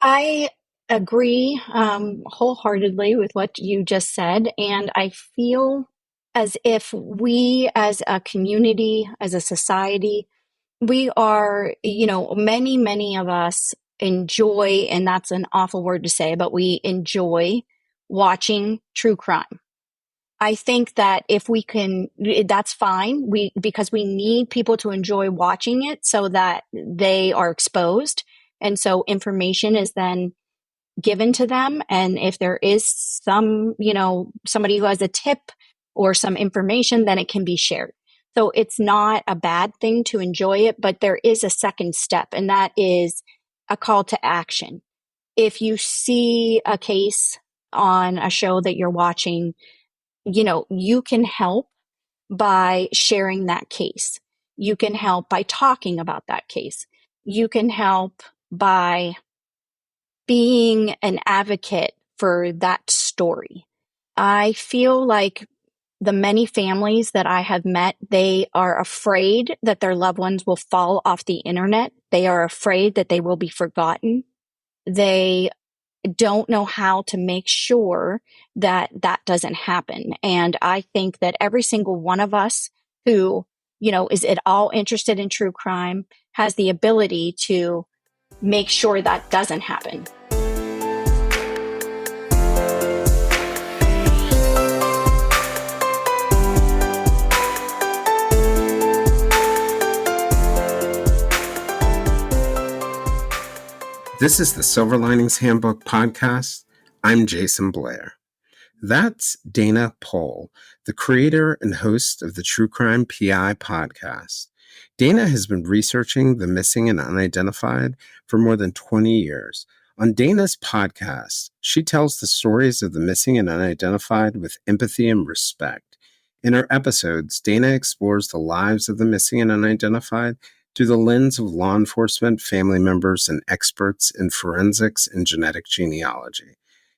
I agree wholeheartedly with what you just said. And I feel as if we, as a community, as a society, we are, many of us enjoy, and that's an awful word to say, but we enjoy watching true crime. I think that if we can, that's fine. Because we need people to enjoy watching it so that they are exposed. And so information is then given to them. And if there is somebody who has a tip or some information, then it can be shared. So it's not a bad thing to enjoy it, but there is a second step, and that is a call to action. If you see a case on a show that you're watching, you can help by sharing that case. You can help by talking about that case. You can help by being an advocate for that story. I feel like the many families that I have met, they are afraid that their loved ones will fall off the internet. They are afraid that they will be forgotten. They don't know how to make sure that that doesn't happen. And I think that every single one of us who, is at all interested in true crime has the ability to make sure that doesn't happen. This is the Silver Linings Handbook podcast. I'm Jason Blair. That's Dana Pohl, the creator and host of the True Crime PI podcast. Dana has been researching the missing and unidentified for more than 20 years. On Dana's podcast, she tells the stories of the missing and unidentified with empathy and respect. In her episodes, Dana explores the lives of the missing and unidentified through the lens of law enforcement, family members, and experts in forensics and genetic genealogy.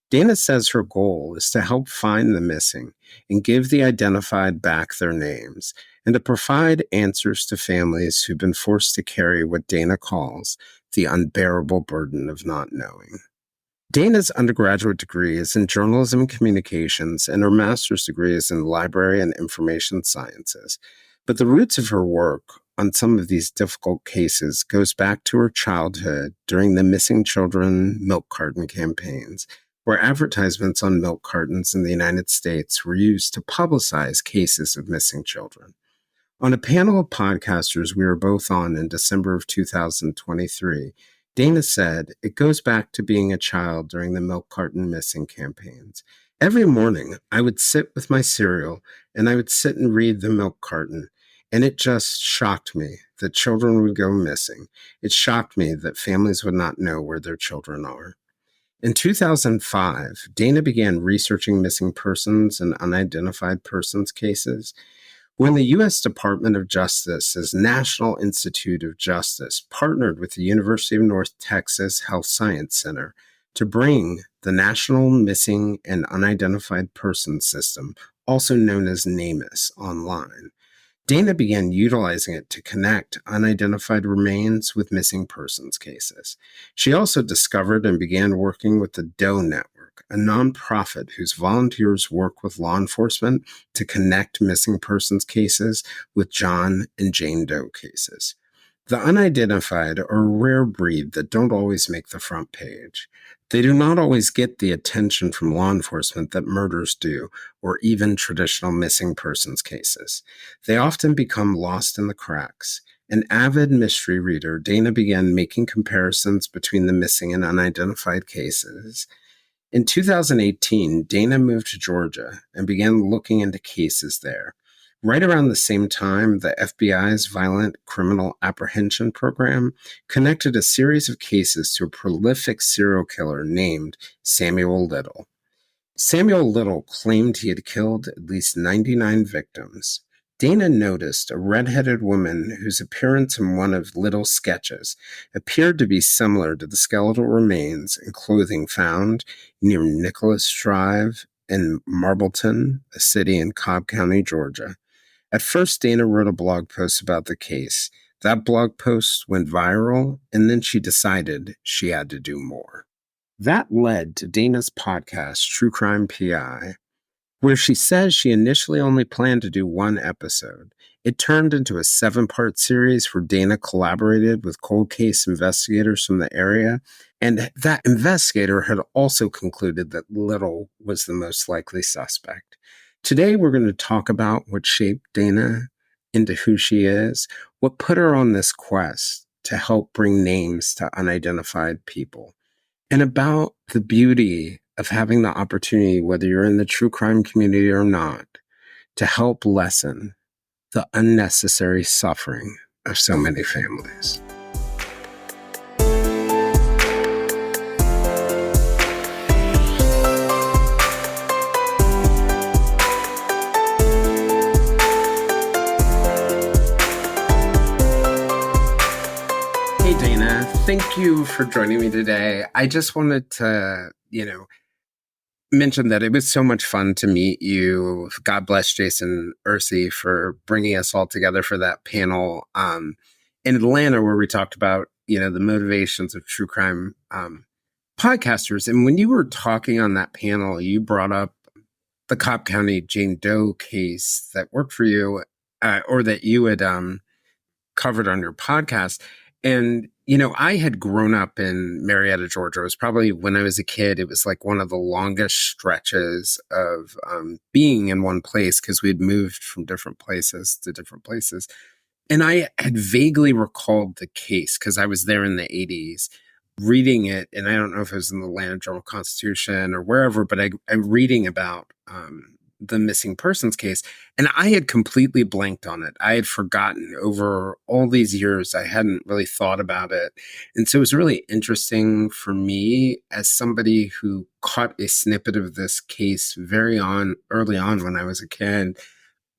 Dana says her goal is to help find the missing and give the identified back their names, and to provide answers to families who've been forced to carry what Dana calls the unbearable burden of not knowing. Dana's undergraduate degree is in journalism and communications, and her master's degree is in library and information sciences. But the roots of her work on some of these difficult cases goes back to her childhood during the missing children milk carton campaigns, where advertisements on milk cartons in the United States were used to publicize cases of missing children. On a panel of podcasters we were both on in December of 2023, Dana said, "It goes back to being a child during the milk carton missing campaigns. Every morning, I would sit with my cereal and I would sit and read the milk carton. And it just shocked me that children would go missing. It shocked me that families would not know where their children are." In 2005, Dana began researching missing persons and unidentified persons cases. When the U.S. Department of Justice's National Institute of Justice partnered with the University of North Texas Health Science Center to bring the National Missing and Unidentified Persons System, also known as NamUs, online, Dana began utilizing it to connect unidentified remains with missing persons cases. She also discovered and began working with the DOE Network, a nonprofit whose volunteers work with law enforcement to connect missing persons cases with John and Jane Doe cases. The unidentified are a rare breed that don't always make the front page. They do not always get the attention from law enforcement that murders do, or even traditional missing persons cases. They often become lost in the cracks. An avid mystery reader, Dana began making comparisons between the missing and unidentified cases. In 2018, Dana moved to Georgia and began looking into cases there. Right around the same time, the FBI's Violent Criminal Apprehension Program connected a series of cases to a prolific serial killer named Samuel Little. Samuel Little claimed he had killed at least 99 victims. Dana noticed a red-headed woman whose appearance in one of Little's sketches appeared to be similar to the skeletal remains and clothing found near Nicholas Drive in Marbleton, a city in Cobb County, Georgia. At first, Dana wrote a blog post about the case. That blog post went viral, and then she decided she had to do more. That led to Dana's podcast, True Crime PI, where she says she initially only planned to do one episode. It turned into a 7-part series where Dana collaborated with cold case investigators from the area, and that investigator had also concluded that Little was the most likely suspect. Today, we're going to talk about what shaped Dana into who she is, what put her on this quest to help bring names to unidentified people, and about the beauty of having the opportunity, whether you're in the true crime community or not, to help lessen the unnecessary suffering of so many families. Hey, Dana, thank you for joining me today. I just wanted to, mention that it was so much fun to meet you. God bless Jason Ursi for bringing us all together for that panel in Atlanta, where we talked about, the motivations of true crime podcasters. And when you were talking on that panel, you brought up the Cobb County Jane Doe case that worked for you, or that you had covered on your podcast. And, I had grown up in Marietta, Georgia. It was probably when I was a kid, it was like one of the longest stretches of being in one place because we'd moved from different places to different places. And I had vaguely recalled the case because I was there in the 80s reading it. And I don't know if it was in the Atlanta Journal-Constitution or wherever, but I'm reading about the missing persons case. And I had completely blanked on it. I had forgotten over all these years. I hadn't really thought about it. And so it was really interesting for me as somebody who caught a snippet of this case early on when I was a kid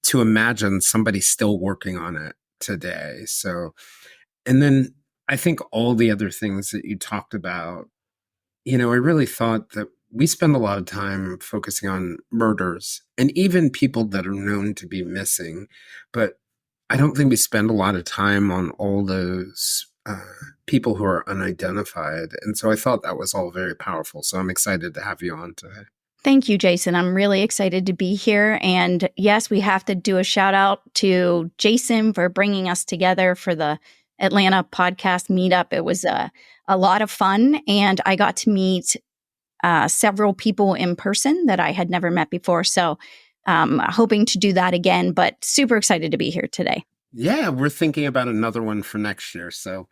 to imagine somebody still working on it today. So, and then I think all the other things that you talked about, I really thought that we spend a lot of time focusing on murders and even people that are known to be missing. But I don't think we spend a lot of time on all those people who are unidentified. And so I thought that was all very powerful. So I'm excited to have you on today. Thank you, Jason. I'm really excited to be here. And yes, we have to do a shout out to Jason for bringing us together for the Atlanta podcast meetup. It was a lot of fun. And I got to meet several people in person that I had never met before. So hoping to do that again, but super excited to be here today. Yeah, we're thinking about another one for next year. So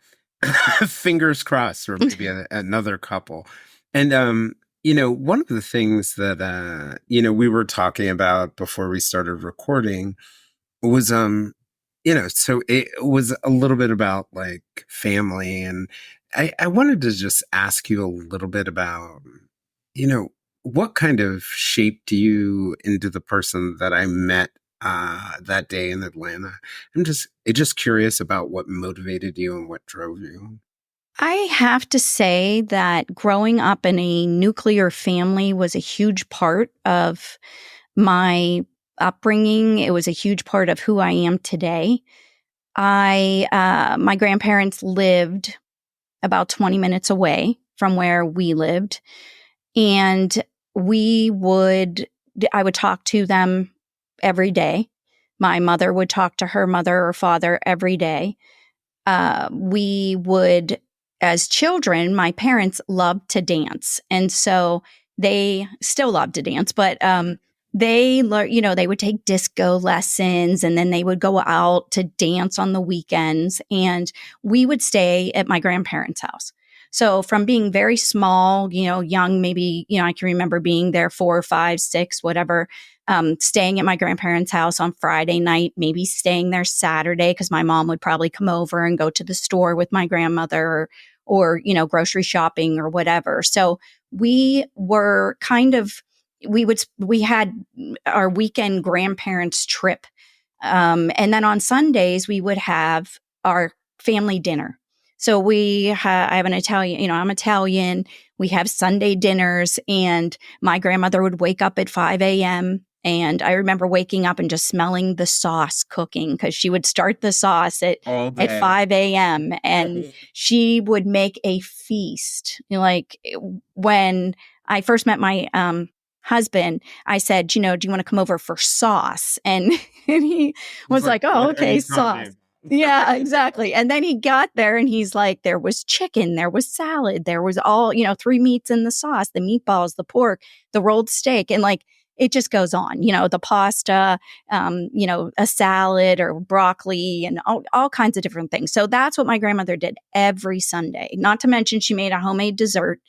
fingers crossed, or maybe another couple. And, one of the things that, we were talking about before we started recording was, so it was a little bit about like family. And I wanted to just ask you a little bit about, what kind of shaped you into the person that I met that day in Atlanta? I'm just curious about what motivated you and what drove you. I have to say that growing up in a nuclear family was a huge part of my upbringing. It was a huge part of who I am today. My grandparents lived about 20 minutes away from where we lived. And I would talk to them every day. My mother would talk to her mother or father every day. We would, as children, my parents loved to dance. And so they still love to dance, but they would take disco lessons and then they would go out to dance on the weekends. And we would stay at my grandparents' house. So from being very small, young, maybe, I can remember being there 4, 5, 6, whatever, staying at my grandparents' house on Friday night, maybe staying there Saturday because my mom would probably come over and go to the store with my grandmother or grocery shopping or whatever. So we were we had our weekend grandparents trip. And then on Sundays, we would have our family dinner. So I have an Italian, I'm Italian. We have Sunday dinners and my grandmother would wake up at 5 a.m. And I remember waking up and just smelling the sauce cooking, because she would start the sauce All at day. 5 a.m. and she would make a feast. Like, when I first met my husband, I said, do you want to come over for sauce? And he was like, oh, okay, sauce. Yeah, exactly. And then he got there and he's like, there was chicken, there was salad, there was all, 3 meats in the sauce, the meatballs, the pork, the rolled steak. And like, it just goes on, the pasta, a salad or broccoli and all kinds of different things. So that's what my grandmother did every Sunday. Not to mention she made a homemade dessert.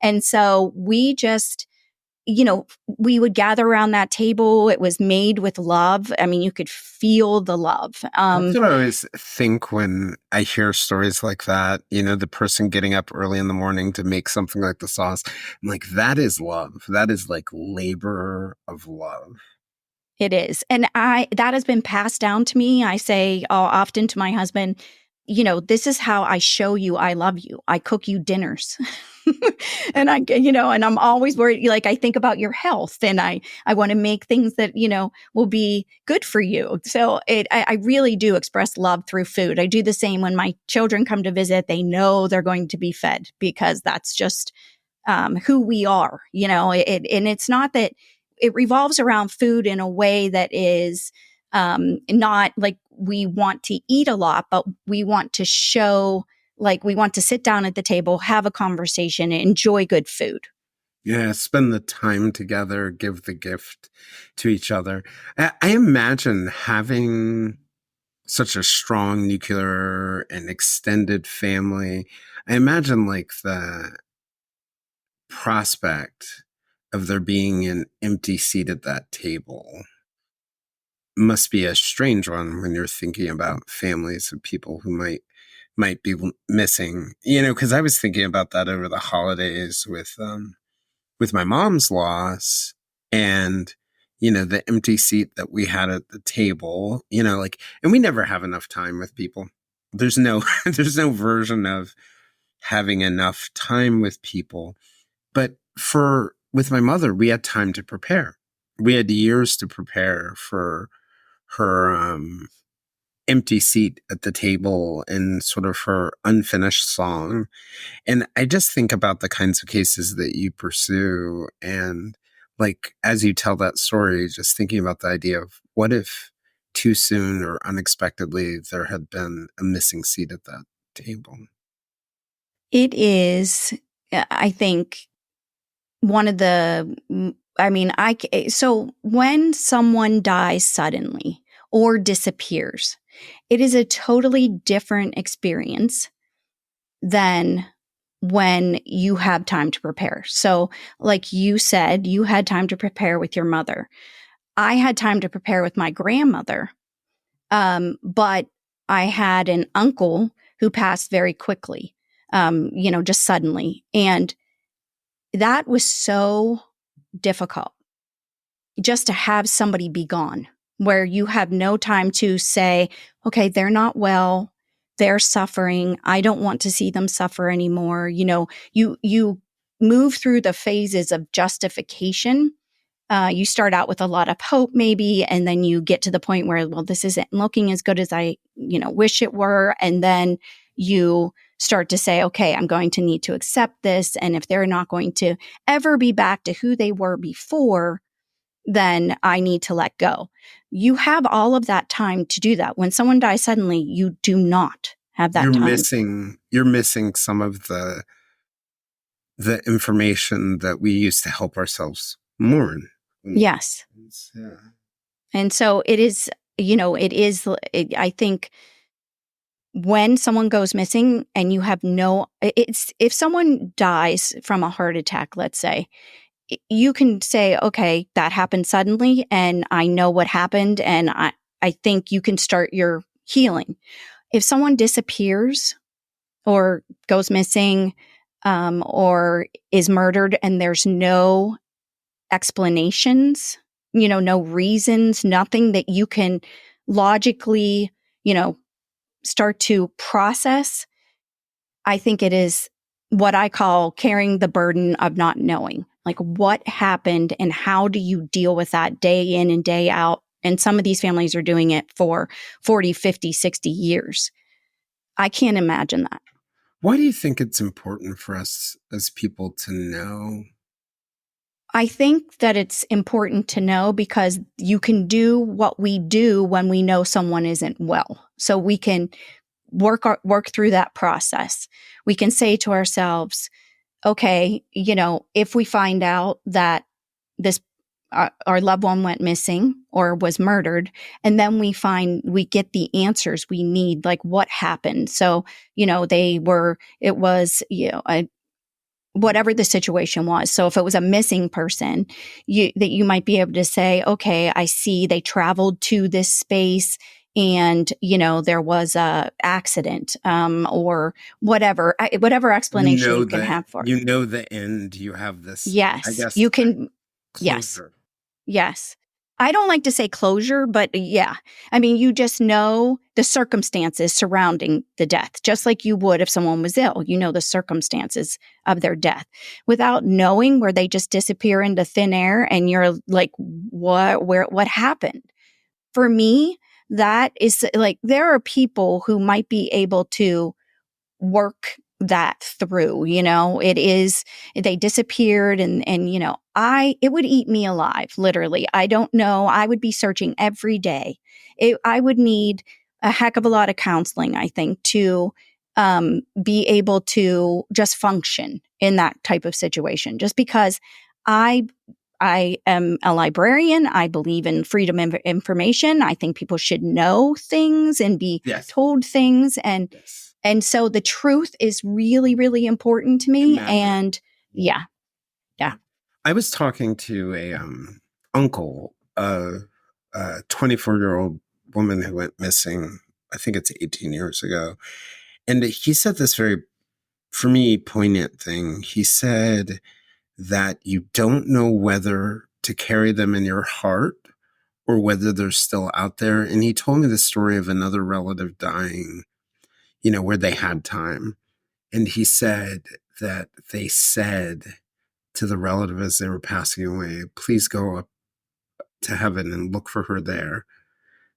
And so we just, we would gather around that table. It was made with love. I mean, you could feel the love. That's what I always think when I hear stories like that, the person getting up early in the morning to make something like the sauce. I'm like, that is love. That is like labor of love. It is. And that has been passed down to me. I say often to my husband, this is how I show you I love you. I cook you dinners. And and I'm always worried. Like, I think about your health and I want to make things that, will be good for you. So I really do express love through food. I do the same when my children come to visit. They know they're going to be fed, because that's just who we are, and it's not that it revolves around food in a way that is not like we want to eat a lot, but we want to show, like, we want to sit down at the table, have a conversation, enjoy good food. Yeah, spend the time together, give the gift to each other. I imagine having such a strong nuclear and extended family. I imagine like the prospect of there being an empty seat at that table must be a strange one when you're thinking about families of people who might be missing. Because I was thinking about that over the holidays with my mom's loss, and the empty seat that we had at the table. And we never have enough time with people. There's no there's no version of having enough time with people. But with my mother, we had time to prepare. We had years to prepare for her empty seat at the table and sort of her unfinished song. And I just think about the kinds of cases that you pursue. And like, as you tell that story, just thinking about the idea of what if too soon or unexpectedly there had been a missing seat at that table. It is, I think, one of the, so when someone dies suddenly or disappears, it is a totally different experience than when you have time to prepare. So, like you said, you had time to prepare with your mother. I had time to prepare with my grandmother, but I had an uncle who passed very quickly, just suddenly. And that was so difficult, just to have somebody be gone, where you have no time to say, okay, they're not well, they're suffering, I don't want to see them suffer anymore. You move through the phases of justification. You start out with a lot of hope, maybe, and then you get to the point where, well, this isn't looking as good as I, wish it were. And then you start to say, okay, I'm going to need to accept this. And if they're not going to ever be back to who they were before, then I need to let go. You have all of that time to do that. When someone dies suddenly, you do not have that time. You're missing some of the information that we use to help ourselves mourn. Yes. Yeah. And so it is, I think when someone goes missing and you have if someone dies from a heart attack, let's say, you can say, okay, that happened suddenly and I know what happened. And I think you can start your healing. If someone disappears or goes missing, or is murdered and there's no explanations, no reasons, nothing that you can logically, start to process, I think it is what I call carrying the burden of not knowing. Like, what happened and how do you deal with that day in and day out? And some of these families are doing it for 40, 50, 60 years. I can't imagine that. Why do you think it's important for us as people to know? I think that it's important to know because you can do what we do when we know someone isn't well. So we can work through that process. We can say to ourselves, okay, if we find out that this our loved one went missing or was murdered, and then we get the answers we need, like what happened. So, it was, whatever the situation was. So if it was a missing person, you might be able to say, okay, I see they traveled to this space and, there was a accident, or whatever explanation you can have for it. The end. You have this, I Yes, guess, you can. Yes. closure. Yes. I don't like to say closure, but yeah. I mean, you just know the circumstances surrounding the death, just like you would if someone was ill. You know the circumstances of their death. Without knowing, where they just disappear into thin air and you're like, what happened? For me, that is like, there are people who might be able to work that through. They disappeared, and it would eat me alive, literally. I don't know. I would be searching every day. I would need a heck of a lot of counseling, I think, to be able to just function in that type of situation, just because I am a librarian. I believe in freedom of information. I think people should know things and be Yes. told things. Yes. And so the truth is really, really important to me. And yeah. I was talking to a uncle, a 24-year-old woman who went missing, I think it's 18 years ago. And he said this very, for me, poignant thing. He said that you don't know whether to carry them in your heart or whether they're still out there. And he told me the story of another relative dying, where they had time. And he said that they said to the relative as they were passing away, please go up to heaven and look for her there.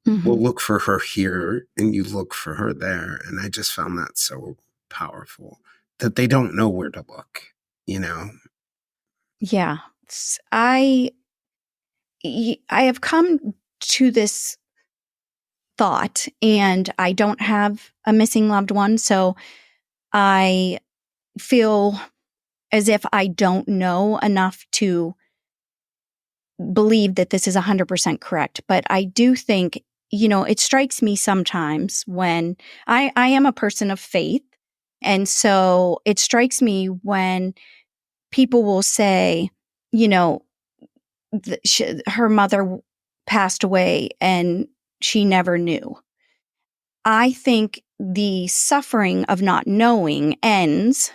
Mm-hmm. We'll look for her here and you look for her there. And I just found that so powerful that they don't know where to look, Yeah. I have come to this thought, and I don't have a missing loved one. So I feel as if I don't know enough to believe that this is 100% correct. But I do think, it strikes me sometimes when I am a person of faith. And so it strikes me when people will say, her mother passed away and she never knew. I think the suffering of not knowing ends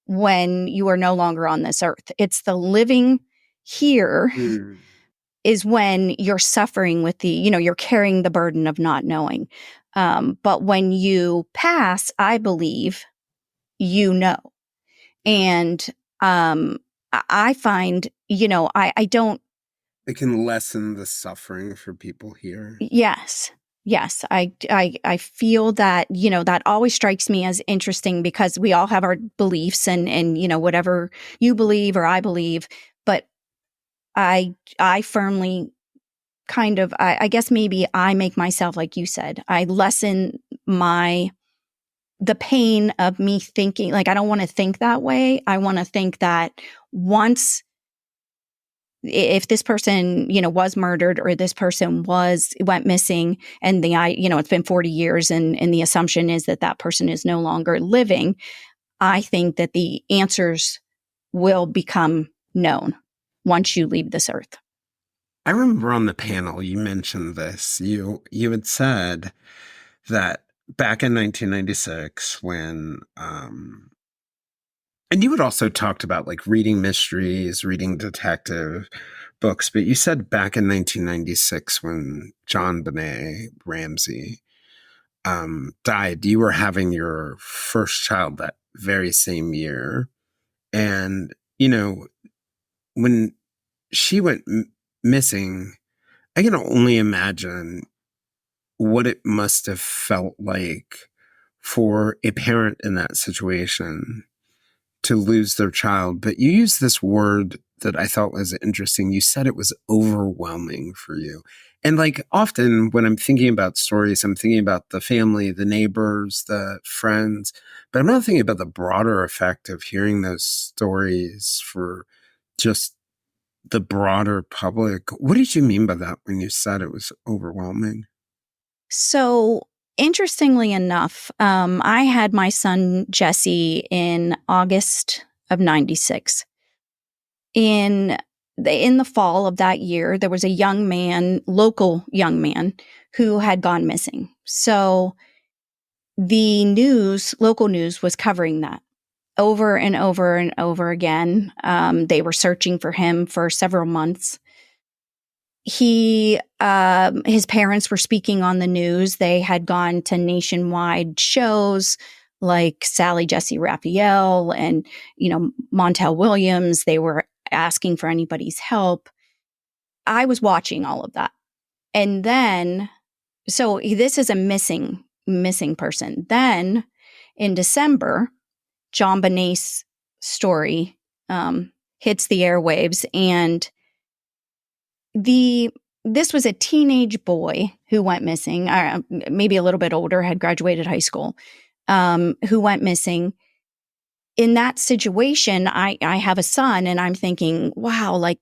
when you are no longer on this earth. It's the living here is when you're suffering with you're carrying the burden of not knowing. But when you pass, I believe, and I find, I don't. It can lessen the suffering for people here. Yes. Yes, I feel that, that always strikes me as interesting because we all have our beliefs and whatever you believe or I believe, but I firmly kind of, I guess maybe I make myself, like you said, I lessen the pain of me thinking, like, I don't want to think that way. I want to think that once, if this person, was murdered or this person went missing and it's been 40 years and the assumption is that that person is no longer living, I think that the answers will become known once you leave this earth. I remember on the panel, you mentioned this. You had said that back in 1996 when, and you had also talked about like reading mysteries, reading detective books, but you said back in 1996 when John Benet Ramsey died, you were having your first child that very same year. And, when she went missing, I can only imagine what it must have felt like for a parent in that situation to lose their child. But you used this word that I thought was interesting. You said it was overwhelming for you. And like often when I'm thinking about stories, I'm thinking about the family, the neighbors, the friends, but I'm not thinking about the broader effect of hearing those stories for just the broader public. What did you mean by that when you said it was overwhelming? So, interestingly enough, I had my son Jesse in August of '96. In the fall of that year, there was a young man, local young man, who had gone missing. So the local news was covering that over and over and over again. They were searching for him for several months. His parents were speaking on the news. They had gone to nationwide shows like Sally Jesse Raphael and, Montel Williams. They were asking for anybody's help. I was watching all of that. And then, so this is a missing person. Then in December, John Bonet's story hits the airwaves, and this was a teenage boy who went missing, maybe a little bit older, had graduated high school, who went missing. In that situation, I have a son, and I'm thinking, wow, like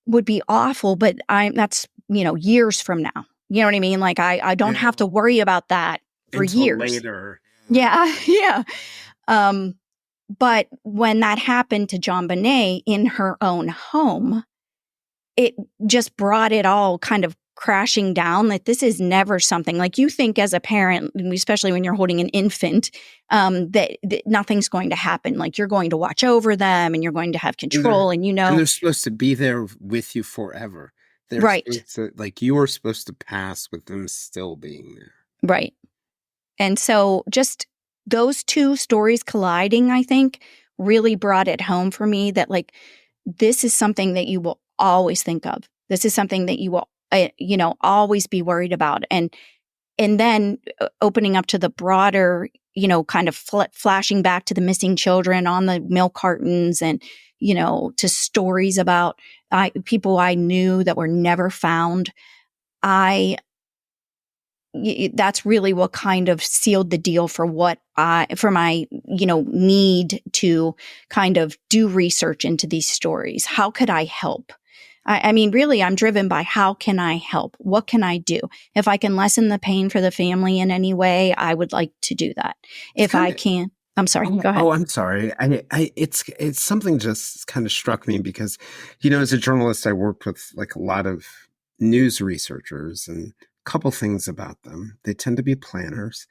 would be awful, but that's years from now. You know what I mean? Like I don't have to worry about that for Until years. later. Yeah, yeah. But when that happened to John Bonet in her own home, it just brought it all kind of crashing down. That this is never something like you think as a parent, especially when you're holding an infant, that nothing's going to happen. Like you're going to watch over them and you're going to have control, and they're supposed to be there with you forever. They're right, supposed to, like, you are supposed to pass with them still being there. right. And so just those two stories colliding, I think, really brought it home for me that like this is something that you will always think of. This is something that you will always be worried about. And then opening up to the broader, kind of flashing back to the missing children on the milk cartons and, to stories about people I knew that were never found. That's really what kind of sealed the deal for my, need to kind of do research into these stories. How could I help? I mean, really, I'm driven by how can I help? What can I do? If I can lessen the pain for the family in any way, I would like to do that. If I can, I'm sorry, go ahead. Oh, I'm sorry. It's something just kind of struck me because, as a journalist, I worked with like a lot of news researchers, and a couple things about them. They tend to be planners.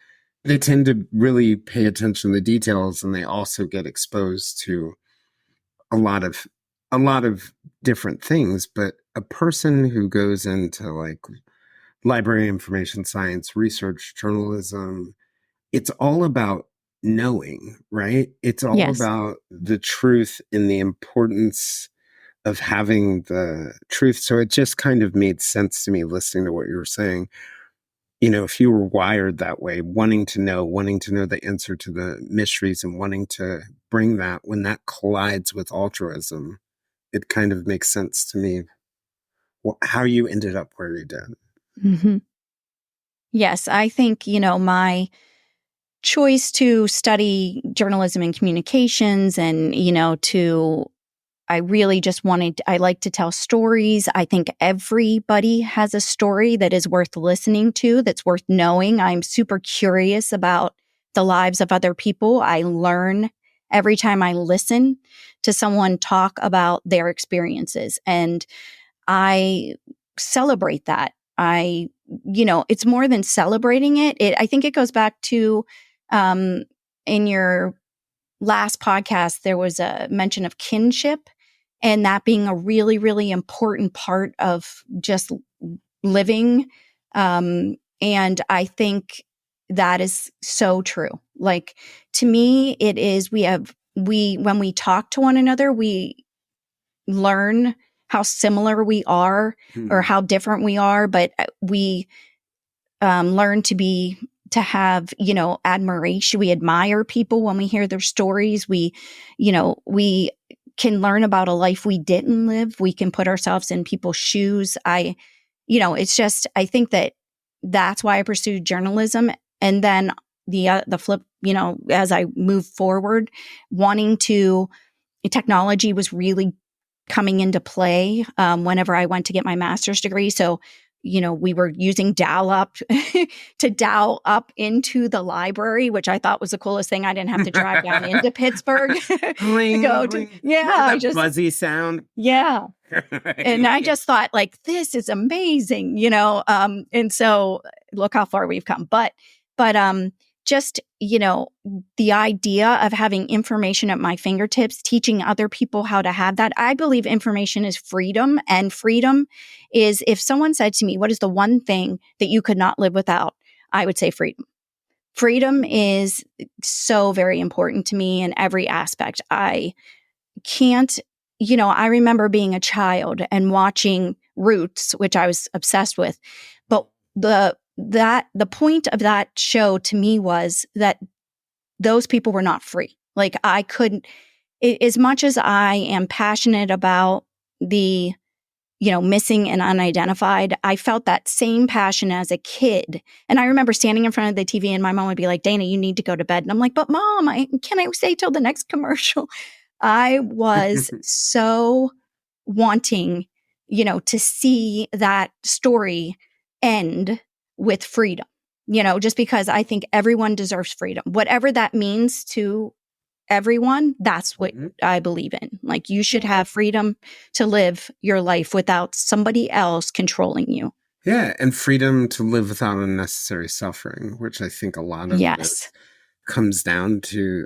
They tend to really pay attention to the details, and they also get exposed to a lot of different things. But a person who goes into like library information science, research, journalism, it's all about knowing, right? It's all Yes. about the truth and the importance of having the truth. So it just kind of made sense to me listening to what you were saying. If you were wired that way, wanting to know the answer to the mysteries and wanting to bring that, when that collides with altruism, it kind of makes sense to me how you ended up where you did. Mm-hmm. Yes, I think, my choice to study journalism and communications and, I really just I like to tell stories. I think everybody has a story that is worth listening to, that's worth knowing. I'm super curious about the lives of other people. I learn every time I listen to someone talk about their experiences, and I celebrate that. It's more than celebrating it. I think it goes back to, in your last podcast, there was a mention of kinship and that being a really, really important part of just living. And I think that is so true. Like to me, it is, when we talk to one another, learn how similar we are or how different we are, but we learn to have, admiration. We admire people when we hear their stories. We can learn about a life we didn't live. We can put ourselves in people's shoes. It's just, I think that's why I pursued journalism. And then the flip, as I move forward, technology was really coming into play whenever I went to get my master's degree. So, we were using dial-up to dial up into the library, which I thought was the coolest thing. I didn't have to drive down into Pittsburgh to go to. Yeah, that buzzy sound. Yeah. And I just thought, like, this is amazing, and so look how far we've come. But just, the idea of having information at my fingertips, teaching other people how to have that. I believe information is freedom, and freedom is, if someone said to me, what is the one thing that you could not live without? I would say freedom. Freedom is so very important to me in every aspect. I can't, I remember being a child and watching Roots, which I was obsessed with. But the point of that show to me was that those people were not free. Like, I couldn't, as much as I am passionate about the, missing and unidentified, I felt that same passion as a kid. And I remember standing in front of the TV and my mom would be like, Dana, you need to go to bed. And I'm like, but Mom, can I stay till the next commercial? I was so wanting, to see that story end with freedom, just because I think everyone deserves freedom. Whatever that means to everyone, that's what I believe in. Like, you should have freedom to live your life without somebody else controlling you. Yeah, and freedom to live without unnecessary suffering, which I think a lot of this comes down to.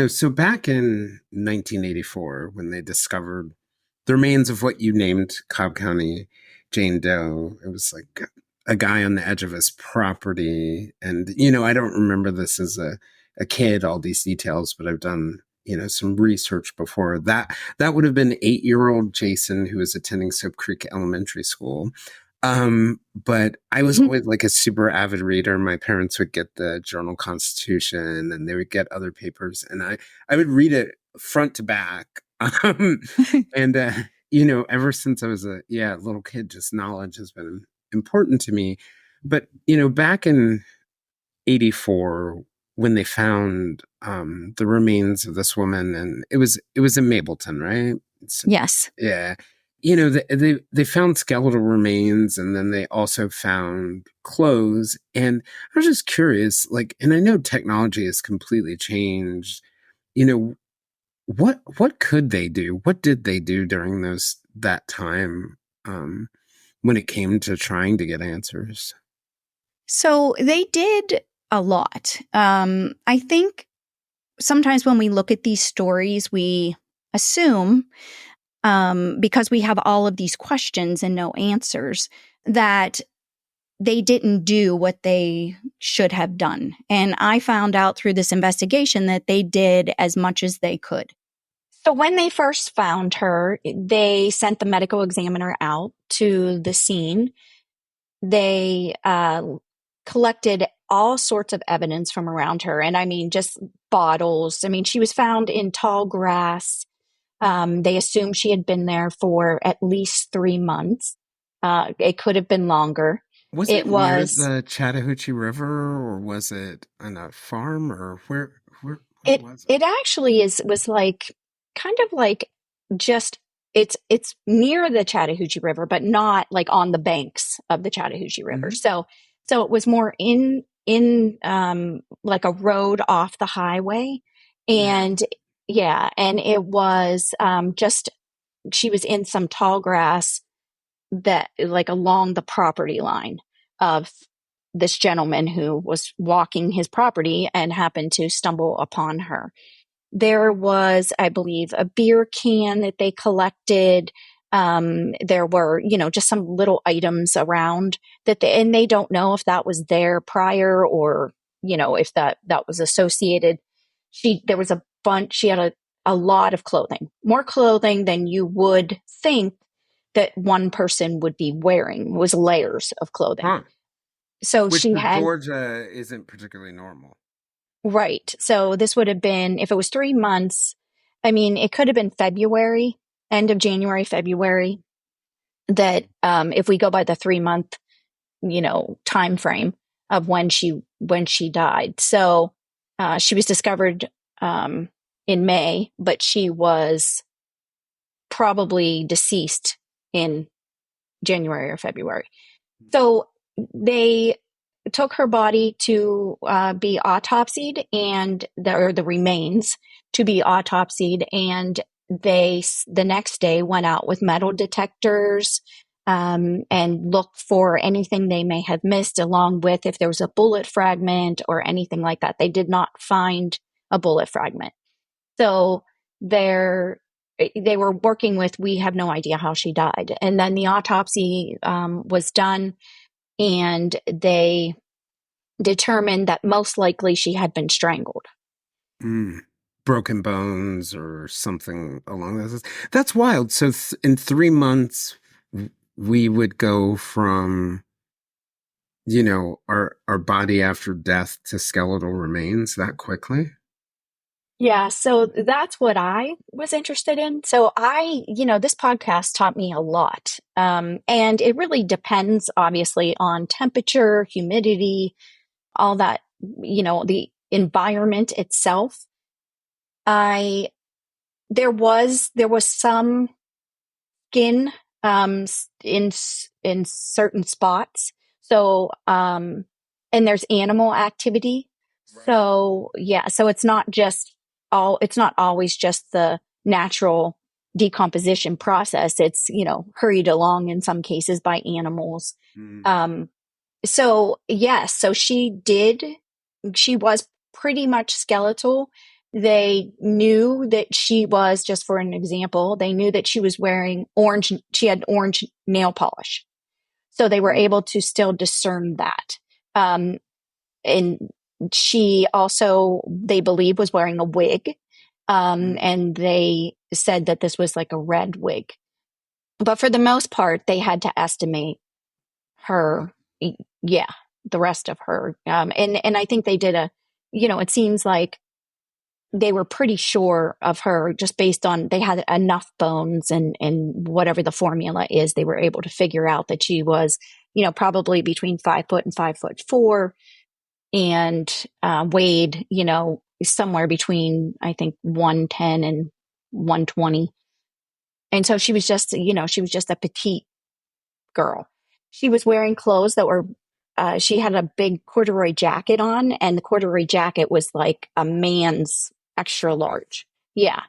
So back in 1984, when they discovered the remains of what you named Cobb County Jane Doe, it was like a guy on the edge of his property. And, I don't remember this as a kid, all these details, but I've done, some research before. That would have been 8-year-old Jason, who was attending Soap Creek Elementary School. But I was always like a super avid reader. My parents would get the Journal Constitution and they would get other papers, and I would read it front to back. And, ever since I was a little kid, just knowledge has been important to me. But, back in 84, when they found the remains of this woman, and it was in Mableton, right? Yes. Yeah. They found skeletal remains, and then they also found clothes. And I was just curious, like, and I know technology has completely changed. What could they do? What did they do during that time when it came to trying to get answers? So they did a lot. I think sometimes when we look at these stories, we assume, because we have all of these questions and no answers, that they didn't do what they should have done. And I found out through this investigation that they did as much as they could. So when they first found her, they sent the medical examiner out to the scene. They collected all sorts of evidence from around her. And I mean, just bottles. I mean, she was found in tall grass. They assumed she had been there for at least 3 months. It could have been longer. Was it near the Chattahoochee River, or was it on a farm, or where was it? It actually was like, kind of like, just, it's near the Chattahoochee River, but not like on the banks of the Chattahoochee River. So it was more in like a road off the highway. And and it was just, she was in some tall grass that, like, along the property line of this gentleman who was walking his property and happened to stumble upon her. There was, I believe, a beer can that they collected. There were, just some little items around and they don't know if that was there prior, or, if that was associated. She had a lot of clothing, more clothing than you would think that one person would be wearing. It was layers of clothing. Huh. So Which she for had, Georgia isn't particularly normal. right. So this would have been, if it was 3 months, I mean, it could have been February, end of January, February, that if we go by the 3 month, time frame of when she died. So she was discovered in May, but she was probably deceased in January or February. So they took her body to be autopsied, and the remains to be autopsied, and they the next day went out with metal detectors and looked for anything they may have missed, along with if there was a bullet fragment or anything like that. They did not find a bullet fragment. So they're they were working with, we have no idea how she died. And then the autopsy was done, and they determined that most likely she had been strangled. Mm. Broken bones or something along those lines. That's wild. So in 3 months, we would go from, our body after death to skeletal remains that quickly. Yeah, so that's what I was interested in. So this podcast taught me a lot. And it really depends, obviously, on temperature, humidity, all that, the environment itself. I there was some skin in certain spots. So and there's animal activity. Right. So yeah, so it's not always just the natural decomposition process. It's, hurried along in some cases by animals. Mm. Um so yes, so she was pretty much skeletal. They knew that she was, just for an example, they knew that she was wearing she had orange nail polish. So they were Mm. able to still discern that. Um, and she also, they believe, was wearing a wig. Mm. And they said that this was like a red wig. But for the most part, they had to estimate her, yeah, the rest of her. And I think they did it seems like they were pretty sure of her just based on, they had enough bones and whatever the formula is, they were able to figure out that she was, probably between 5 foot and 5'4", and weighed, somewhere between, I think, 110 and 120. And so she was just a petite girl. She was wearing clothes that were, she had a big corduroy jacket on, and the corduroy jacket was like a man's extra large. Yeah.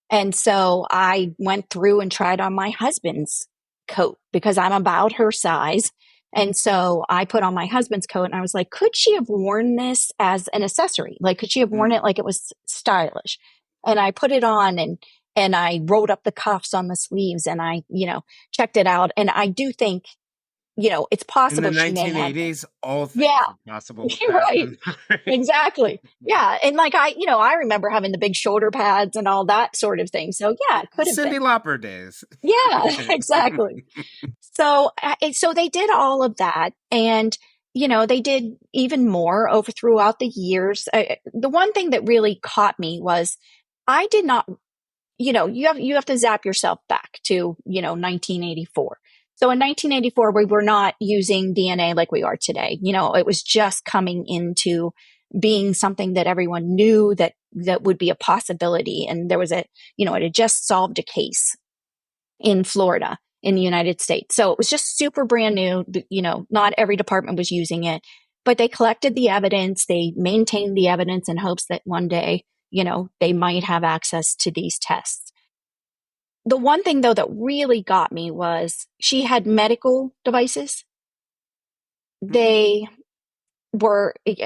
And so I went through and tried on my husband's coat because I'm about her size. And so I put on my husband's coat, and I was like, could she have worn this as an accessory? Like, could she have worn Mm. it like it was stylish? And I put it on, and I rolled up the cuffs on the sleeves, and I, checked it out. And I do think, it's In the possible she may have. 1980s, all Yeah, things are possible with you're that. right. Exactly. Yeah. And like I remember having the big shoulder pads and all that sort of thing. So yeah, it could have been. Cyndi Lauper days. Yeah, exactly. So they did all of that, and they did even more over throughout the years. The one thing that really caught me was I did not, you have to zap yourself back to 1984. So in 1984, we were not using DNA like we are today. It was just coming into being something that everyone knew that would be a possibility, and there was it had just solved a case in Florida in the United States. So it was just super brand new. Not every department was using it, but they collected the evidence. They maintained the evidence in hopes that one day, they might have access to these tests. The one thing though that really got me was she had medical devices. They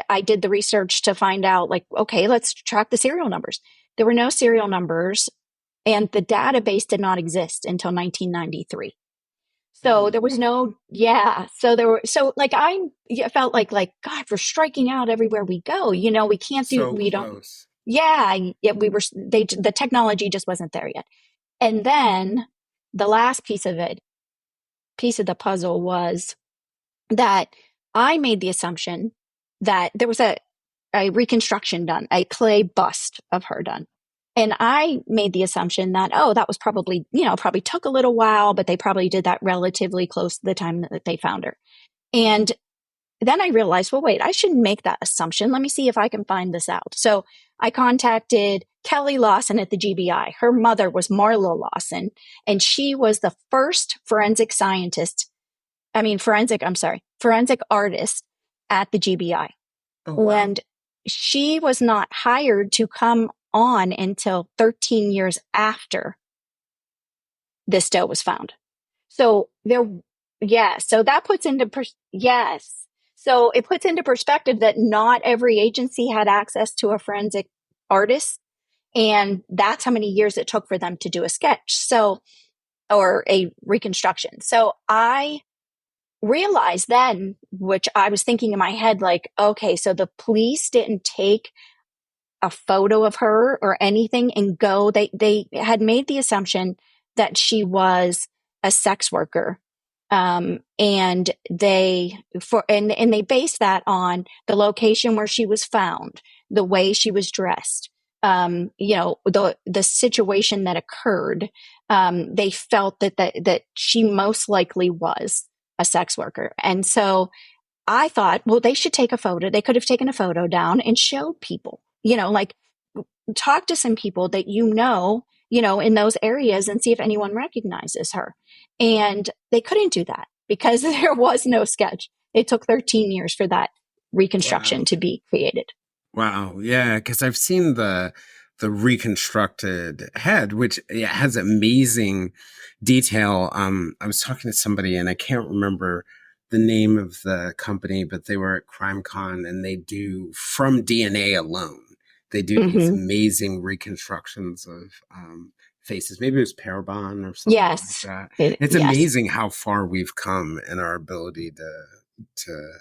I did the research to find out, like, okay, let's track the serial numbers. There were no serial numbers, and the database did not exist until 1993. So there was no, yeah. So like I felt like, God, we're striking out everywhere we go. We can't do, So we don't, close. yeah, yeah, the technology just wasn't there yet. And then the last piece of the puzzle was that I made the assumption that there was a reconstruction done, a clay bust of her done. And I made the assumption that, oh, that was probably, probably took a little while, but they probably did that relatively close to the time that they found her. And then I realized, well, wait, I shouldn't make that assumption. Let me see if I can find this out. So I contacted Kelly Lawson at the GBI. Her mother was Marla Lawson, and she was the first forensic artist at the GBI. Oh, wow. And she was not hired to come on until 13 years after this doe was found. So so that puts into, yes. So it puts into perspective that not every agency had access to a forensic artist. And that's how many years it took for them to do a sketch. So, or a reconstruction. So I realized then, which I was thinking in my head, like, okay, so the police didn't take a photo of her or anything and go, they had made the assumption that she was a sex worker. And they based that on the location where she was found, the way she was dressed, the situation that occurred. They felt that she most likely was a sex worker. And so I thought, well, they should take a photo. They could have taken a photo down and showed people, like talk to some people that in those areas and see if anyone recognizes her. And they couldn't do that because there was no sketch. It took 13 years for that reconstruction Wow. to be created. Wow. Yeah, because I've seen the reconstructed head, which yeah, has amazing detail. I was talking to somebody and I can't remember the name of the company, but they were at CrimeCon and they do from DNA alone. They do these Mm-hmm. amazing reconstructions of faces. Maybe it was Parabon or something like Yes. that. It's Yes. amazing how far we've come in our ability to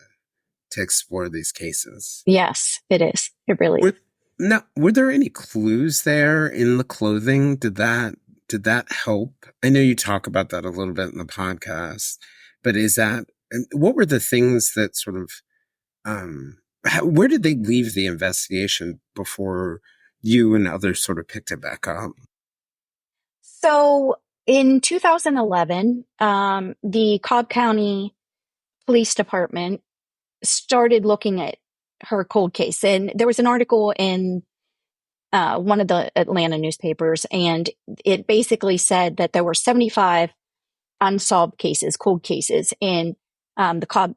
to explore these cases. Yes, it is. It really Were is. now were there any clues there in the clothing? Did that help? I know you talk about that a little bit in the podcast, but is that and what were the things that sort of where did they leave the investigation before you and others sort of picked it back up? So in 2011, the Cobb County Police Department started looking at her cold case. And there was an article in one of the Atlanta newspapers, and it basically said that there were 75 unsolved cases, cold cases in Cobb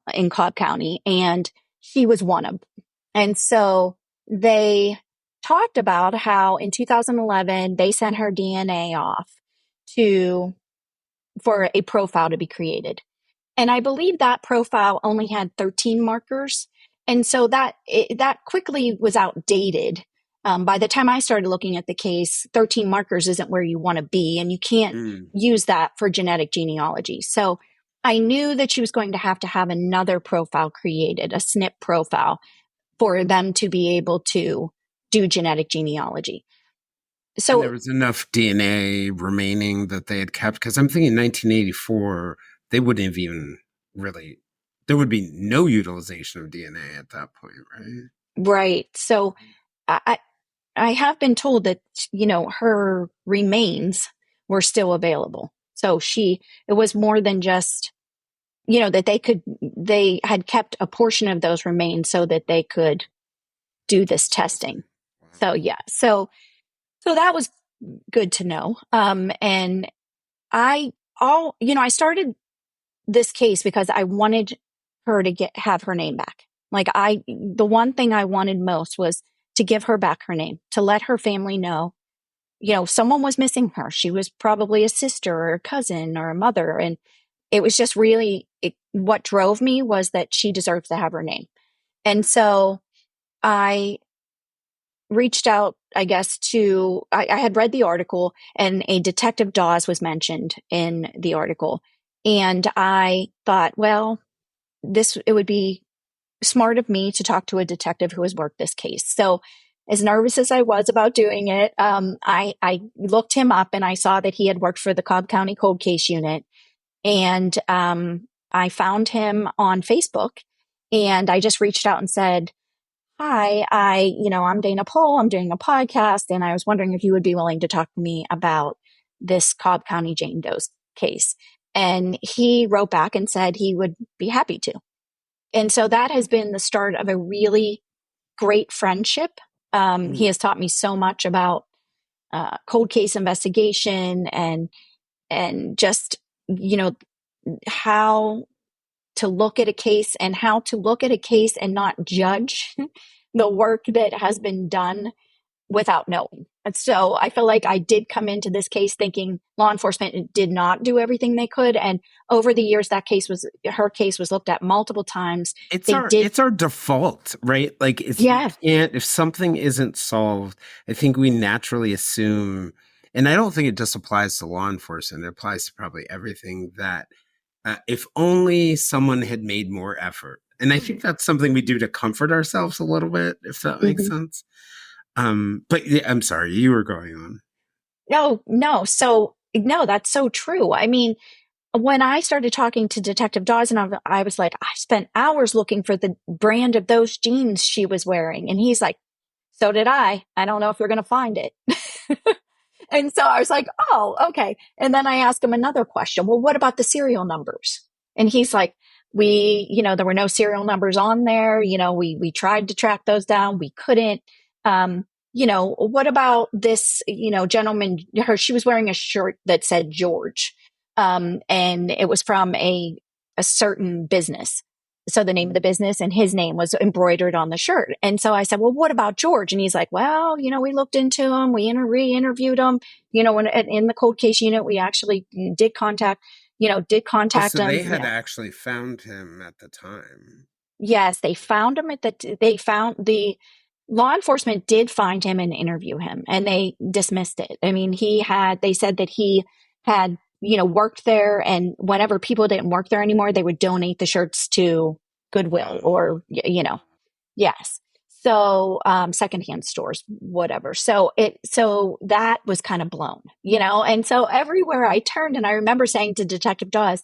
County, and she was one of them. And so they talked about how in 2011 they sent her DNA off to for a profile to be created. And I believe that profile only had 13 markers. And so that quickly was outdated. By the time I started looking at the case, 13 markers isn't where you want to be, and you can't Mm. use that for genetic genealogy. So I knew that she was going to have another profile created, a SNP profile, for them to be able to do genetic genealogy. And there So, was enough DNA remaining that they had kept because I'm thinking 1984 they wouldn't have even really there would be no utilization of DNA at that point, right? right. So I, I have been told that, her remains were still available. So it was more than just, that they had kept a portion of those remains so that they could do this testing. Wow. So, yeah. So that was good to know. And I started this case because I wanted her to have her name back. Like the one thing I wanted most was to give her back her name, to let her family know, someone was missing her. She was probably a sister or a cousin or a mother. And it was just really, what drove me was that she deserves to have her name. And so I reached out, I guess, I had read the article and a Detective Dawes was mentioned in the article. And I thought, well, it would be smart of me to talk to a detective who has worked this case. So as nervous as I was about doing it, I looked him up and I saw that he had worked for the Cobb County Cold Case Unit. And I found him on Facebook and I just reached out and said, hi, I'm Dana Pohl. I'm doing a podcast and I was wondering if you would be willing to talk to me about this Cobb County Jane Doe case. And he wrote back and said he would be happy to. And so that has been the start of a really great friendship. He has taught me so much about cold case investigation and just, how to look at a case and how to look at a case and not judge the work that has been done without knowing. And so I feel like I did come into this case thinking law enforcement did not do everything they could. And over the years, her case was looked at multiple times. It's our default, right? Like if something isn't solved, I think we naturally assume, and I don't think it just applies to law enforcement, it applies to probably everything, that if only someone had made more effort. And I think that's something we do to comfort ourselves a little bit, if that makes sense. But yeah, I'm sorry, you were going on. No. So, no, that's so true. I mean, when I started talking to Detective Dawson, I was like, I spent hours looking for the brand of those jeans she was wearing. And he's like, so did I. I don't know if you're going to find it. And so I was like, oh, okay. And then I asked him another question. Well, what about the serial numbers? And he's like, there were no serial numbers on there. We tried to track those down. We couldn't. What about this, gentleman, she was wearing a shirt that said George. And it was from a certain business. So the name of the business and his name was embroidered on the shirt. And so I said, well, what about George? And he's like, well, we looked into him. We re-interviewed him. When in the cold case unit, we actually did contact him. So they had actually found him at the time. Yes, they found him the law enforcement did find him and interview him, and they dismissed it. I mean, they said that he had, worked there, and whenever people didn't work there anymore, they would donate the shirts to Goodwill or, yes. So, secondhand stores, whatever. So that was kind of blown, and so everywhere I turned, and I remember saying to Detective Dawes,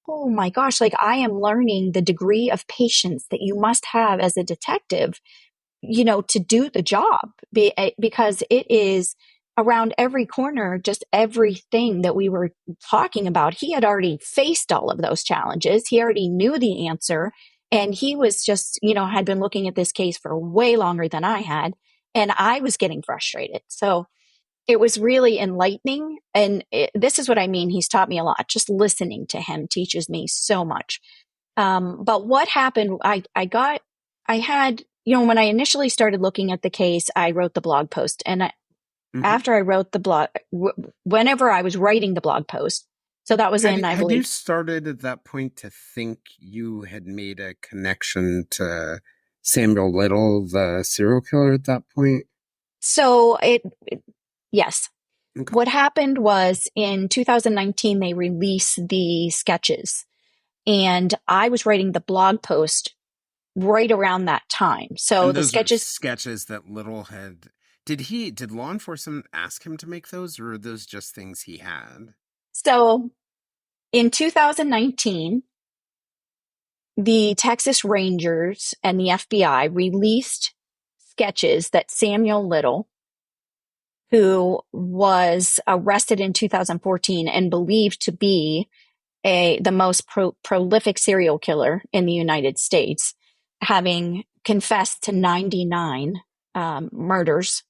oh my gosh, like I am learning the degree of patience that you must have as a detective, to do the job because it is around every corner, just everything that we were talking about. He had already faced all of those challenges. He already knew the answer. And he was just, had been looking at this case for way longer than I had. And I was getting frustrated. So it was really enlightening. And this is what I mean. He's taught me a lot. Just listening to him teaches me so much. But what happened, I had, when I initially started looking at the case, I wrote the blog post. And after I wrote the blog, whenever I was writing the blog post, so that was I believe. Had you started at that point to think you had made a connection to Samuel Little, the serial killer at that point? So yes. Okay. What happened was in 2019, they released the sketches, and I was writing the blog post right around that time. So and the sketches that Little had, did law enforcement ask him to make those, or are those just things he had? So in 2019, the Texas Rangers and the FBI released sketches that Samuel Little, who was arrested in 2014 and believed to be the most prolific serial killer in the United States, having confessed to 99 murders.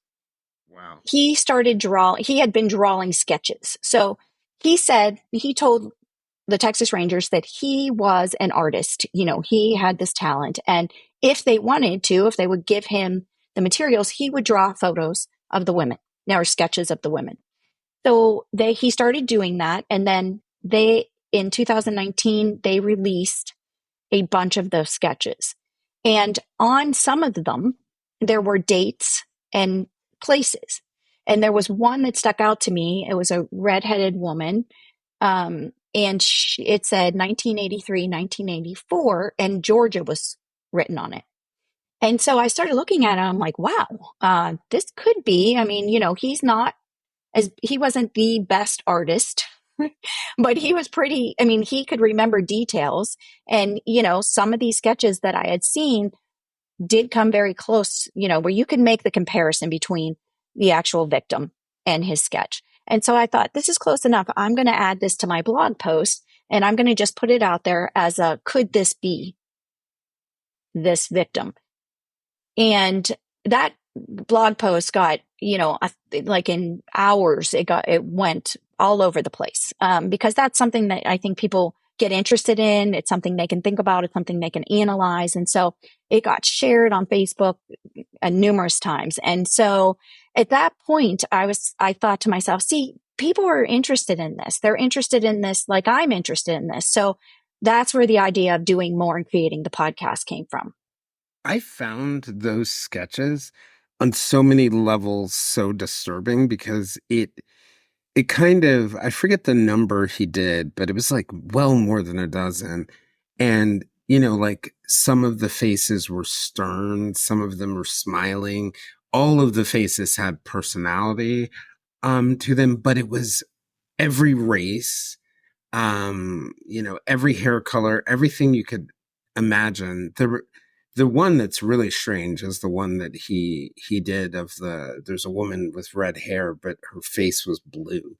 Wow. He had been drawing sketches. So he told the Texas Rangers that he was an artist. He had this talent. And if they would give him the materials, he would draw photos of the women, or sketches of the women. So he started doing that. And then in 2019, they released a bunch of those sketches. And on some of them, there were dates and places. And there was one that stuck out to me. It was a redheaded woman. And it said 1983, 1984, and Georgia was written on it. And so I started looking at it. I'm like, wow, this could be. I mean, he wasn't the best artist, but he was pretty. I mean, he could remember details. And, some of these sketches that I had seen did come very close, where you can make the comparison between the actual victim and his sketch. And so I thought, this is close enough. I'm going to add this to my blog post and I'm going to just put it out there as could this be this victim? And that blog post got, like in hours, it went all over the place. Because that's something that I think people get interested in. It's something they can think about. It's something they can analyze. And so it got shared on Facebook numerous times. And so at that point, I thought to myself, see, people are interested in this. They're interested in this like I'm interested in this. So that's where the idea of doing more and creating the podcast came from. I found those sketches on so many levels so disturbing because it kind of, I forget the number he did, but it was like well more than a dozen. And, like some of the faces were stern, some of them were smiling. All of the faces had personality to them, but it was every race, every hair color, everything you could imagine. The one that's really strange is the one that he did of there's a woman with red hair, but her face was blue.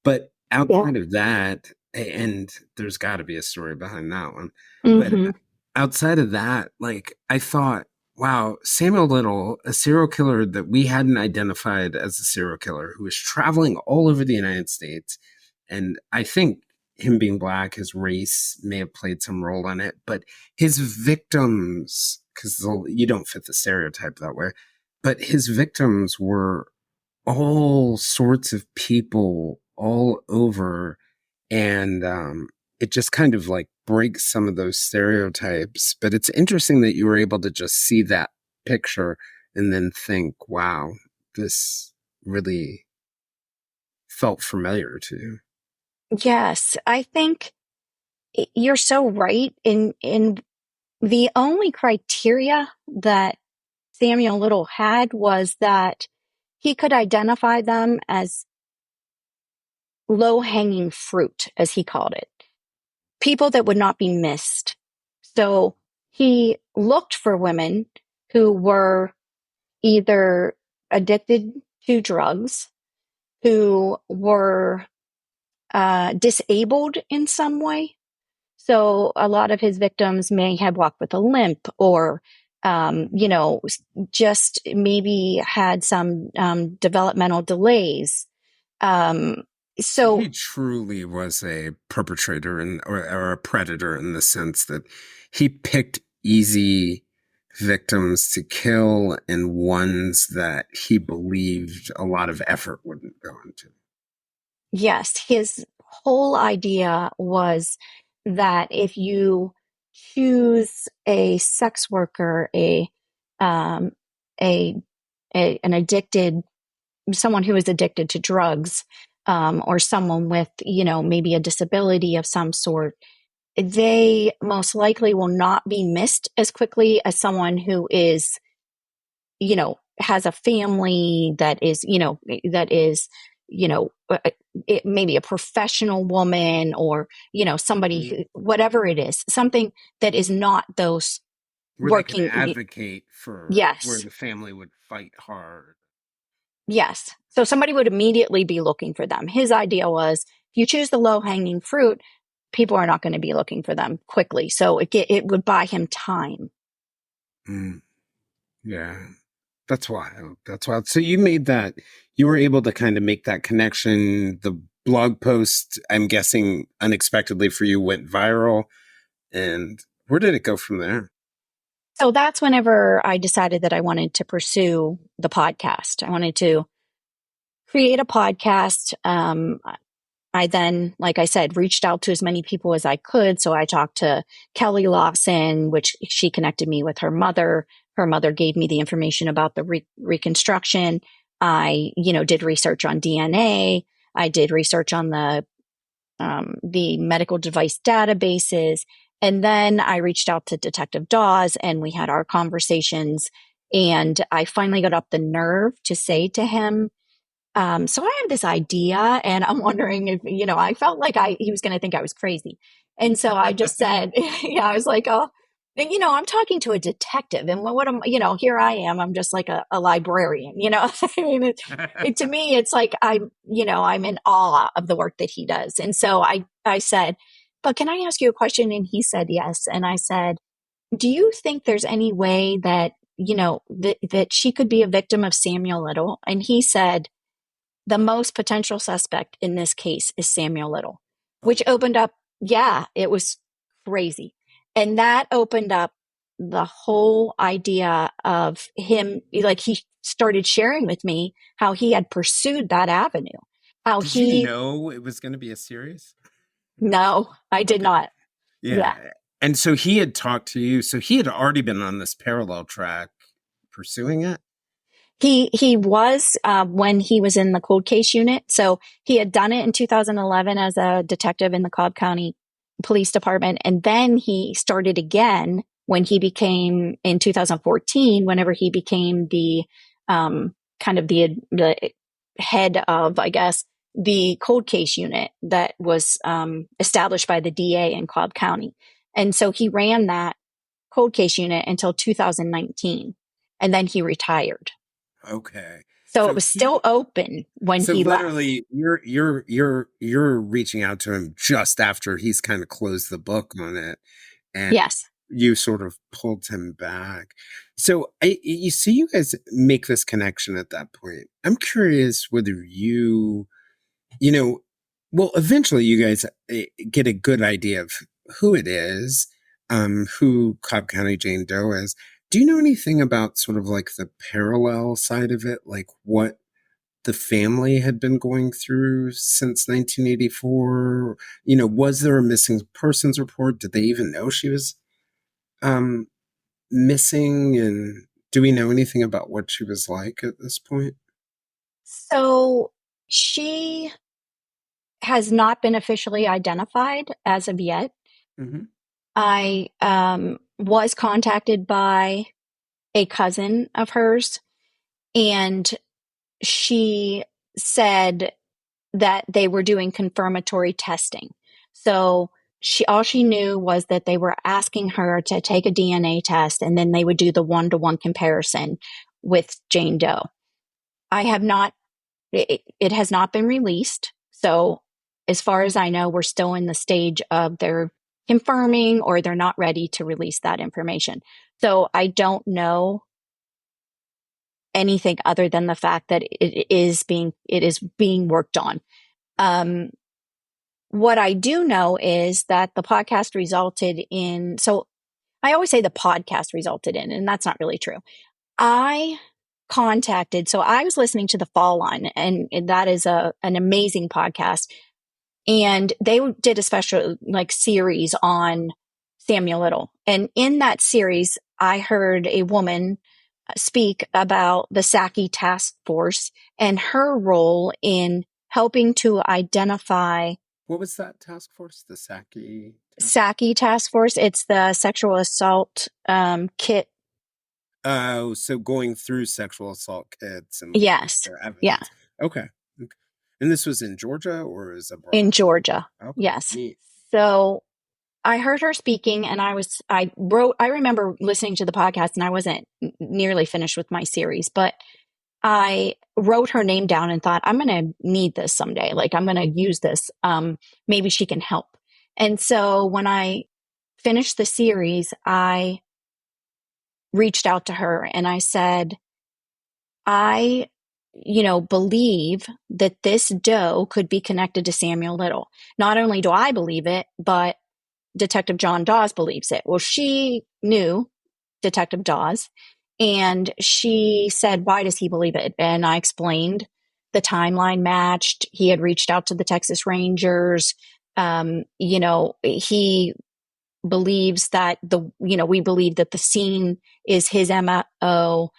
But Yeah. outside of that, and there's got to be a story behind that one. But Mm-hmm. outside of that, like I thought, wow, Samuel Little, a serial killer that we hadn't identified as a serial killer who was traveling all over the United States. And I think him being black, his race may have played some role in it, but his victims, because you don't fit the stereotype that way, but his victims were all sorts of people all over. And it just kind of like breaks some of those stereotypes. But it's interesting that you were able to just see that picture and then think, wow, this really felt familiar to you. Yes, I think you're so right. In the only criteria that Samuel Little had was that he could identify them as low hanging fruit, as he called it, people that would not be missed. So he looked for women who were either addicted to drugs, who were disabled in some way. So a lot of his victims may have walked with a limp or, just maybe had some developmental delays. Um, So so he truly was a perpetrator or a predator in the sense that he picked easy victims to kill and ones that he believed a lot of effort wouldn't go into. yes, his whole idea was that if you choose a sex worker, um, a, an addicted, someone who is addicted to drugs, or someone with, maybe a disability of some sort, they most likely will not be missed as quickly as someone who is, has a family that is, you know, uh, it maybe a professional woman or, somebody Mhm. who, whatever it is, something that is not those Where they can working. advocate for where Yes. the family would fight hard. Yes. So somebody would immediately be looking for them. His idea was if you choose the low hanging fruit, people are not going to be looking for them quickly. So it would buy him time. Mm, yeah. That's wild. That's wild. So you were able to kind of make that connection. The blog post, I'm guessing unexpectedly for you, went viral. And where did it go from there? So that's whenever I decided that I wanted to pursue the podcast. I wanted to create a podcast. I then, like I said, reached out to as many people as I could. So I talked to Kelly Lawson, which she connected me with her mother. Her mother gave me the information about the reconstruction. I, did research on DNA. I did research on the medical device databases. And then I reached out to Detective Dawes and we had our conversations. And I finally got up the nerve to say to him, so I have this idea and I'm wondering if, I felt like he was going to think I was crazy. And so I just said, yeah, I was like, oh, I'm talking to a detective and what am, here I am. I'm just like a librarian, I mean, to me, it's like, I'm in awe of the work that he does. And so I said, but can I ask you a question? And he said, yes. And I said, do you think there's any way that, that she could be a victim of Samuel Little? And he said, the most potential suspect in this case is Samuel Little, which Oh, opened up, yeah, it was crazy. And that opened up the whole idea of him, like he started sharing with me how he had pursued that avenue. How did you he, know it was going to be a series? no, I did Okay. not. Yeah. Yeah. And so he had talked to you. So he had already been on this parallel track pursuing it. He was when he was in the cold case unit. So he had done it in 2011 as a detective in the Cobb County Police Department, and then he started again when he became in 2014. Whenever he became the kind of the head of, I guess, the cold case unit that was established by the DA in Cobb County, and so he ran that cold case unit until 2019, and then he retired. Okay. So it So was still he open when so he left. literally you're reaching out to him just after he's kind of closed the book on it and Yes. you sort of pulled him back. So you see you guys make this connection at that point. I'm curious whether you know, well, eventually you guys get a good idea of who it is, who Cobb County Jane Doe is. Do you know anything about sort of like the parallel side of it? Like what the family had been going through since 1984? Was there a missing persons report? Did they even know she was um, missing? And do we know anything about what she was like at this point? So she has not been officially identified as of yet. Mm-hmm. I was contacted by a cousin of hers, and she said that they were doing confirmatory testing. So all she knew was that they were asking her to take a DNA test and then they would do the one-to-one comparison with Jane Doe. I have not it has not been released. So as far as I know, we're still in the stage of they're confirming or they're not ready to release that information. So I don't know anything other than the fact that it is being worked on. Um, what I do know is that the podcast resulted in, so I always say the podcast resulted in, and that's not really true. I so I was listening to the Fall Line, and that is an amazing podcast. And they did a special like series on Samuel Little. And in that series, I heard a woman speak about the Saki Task Force and her role in helping to identify What was that task force? The Saki task? Saki Task Force. It's the sexual assault kit. Oh, so going through sexual assault kits and looking Yes. for Yeah. evidence. Okay. Okay. And this was in Georgia or is it In abroad? Georgia. Okay. Yes. Neat. So I heard her speaking and I remember listening to the podcast and I wasn't nearly finished with my series, but I wrote her name down and thought, I'm going to need this someday. Like I'm going to use this. Maybe she can help. And so when I finished the series, I reached out to her and I said, I, believe that this Doe could be connected to Samuel Little. Not only do I believe it, but Detective John Dawes believes it. Well, she knew Detective Dawes and she said, why does he believe it? And I explained the timeline matched. He had reached out to the Texas Rangers. He believes that we believe that the scene is his MO,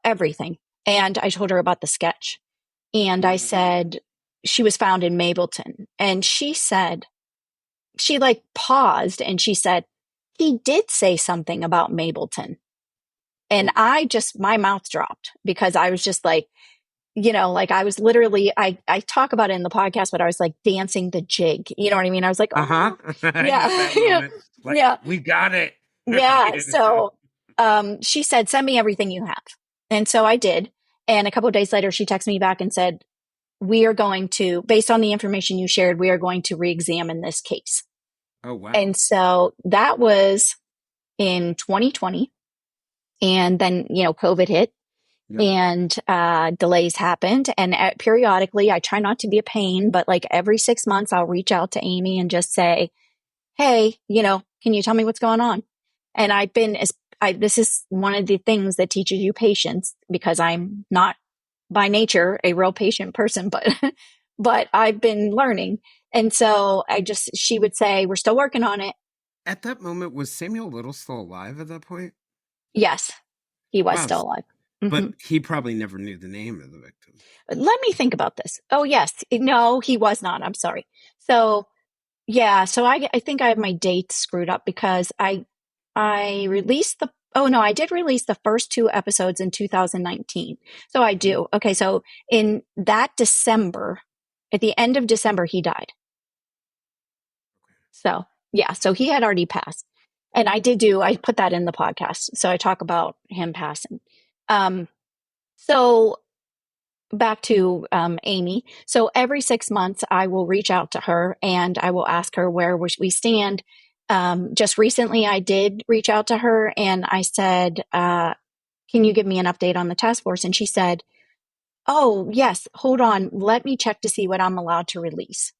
everything. And I told her about the sketch. And I said, she was found in Mableton. And she said, she like paused and she said, He did say something about Mableton. And Oh, my mouth dropped because I was just like, like I was literally, I talk about it in the podcast, but I was like dancing the jig. You know what I mean? I was like, uh-huh. oh, I yeah, know that yeah, moment. Like, yeah, we got it. yeah. So she said, send me everything you have. And so I did. And a couple of days later, she texted me back and said, we are going to, based on the information you shared, we are going to re examine this case. Oh, wow. And so that was in 2020. And then, COVID hit Yep. and delays happened. And periodically, I try not to be a pain, but like every 6 months, I'll reach out to Amy and just say, hey, can you tell me what's going on? And this is one of the things that teaches you patience because I'm not by nature a real patient person, but, but I've been learning. And so she would say, we're still working on it. At that moment, was Samuel Little still alive at that point? Yes, he was Wow. still alive. But Hmm. he probably never knew the name of the victim. Let me think about this. Oh, yes. No, he was not. I'm sorry. So, yeah. So I think I have my dates screwed up because I released oh no, I did release the first two episodes in 2019. So I Mhm. do. Okay. So in that December, at the end of December, he died. So yeah. So he had already passed. And I put that in the podcast. So I talk about him passing. Um, so back to Amy. So every 6 months, I will reach out to her and I will ask her where we stand. Just recently, I did reach out to her and I said, can you give me an update on the task force? And she said, oh, yes, hold on. Let me check to see what I'm allowed to release.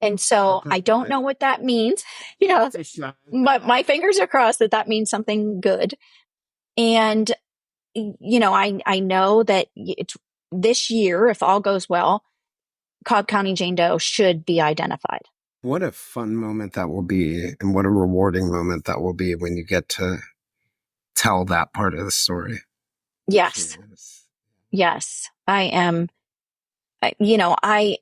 And so That's I don't good. know what that means. Yeah, That's a shot. but my fingers are crossed that that means something good. And I know that this year, if all goes well, Cobb County Jane Doe should be identified. What a fun moment that will be, and what a rewarding moment that will be when you get to tell that part of the story. It Yes, truly is. yes, I am. You know, I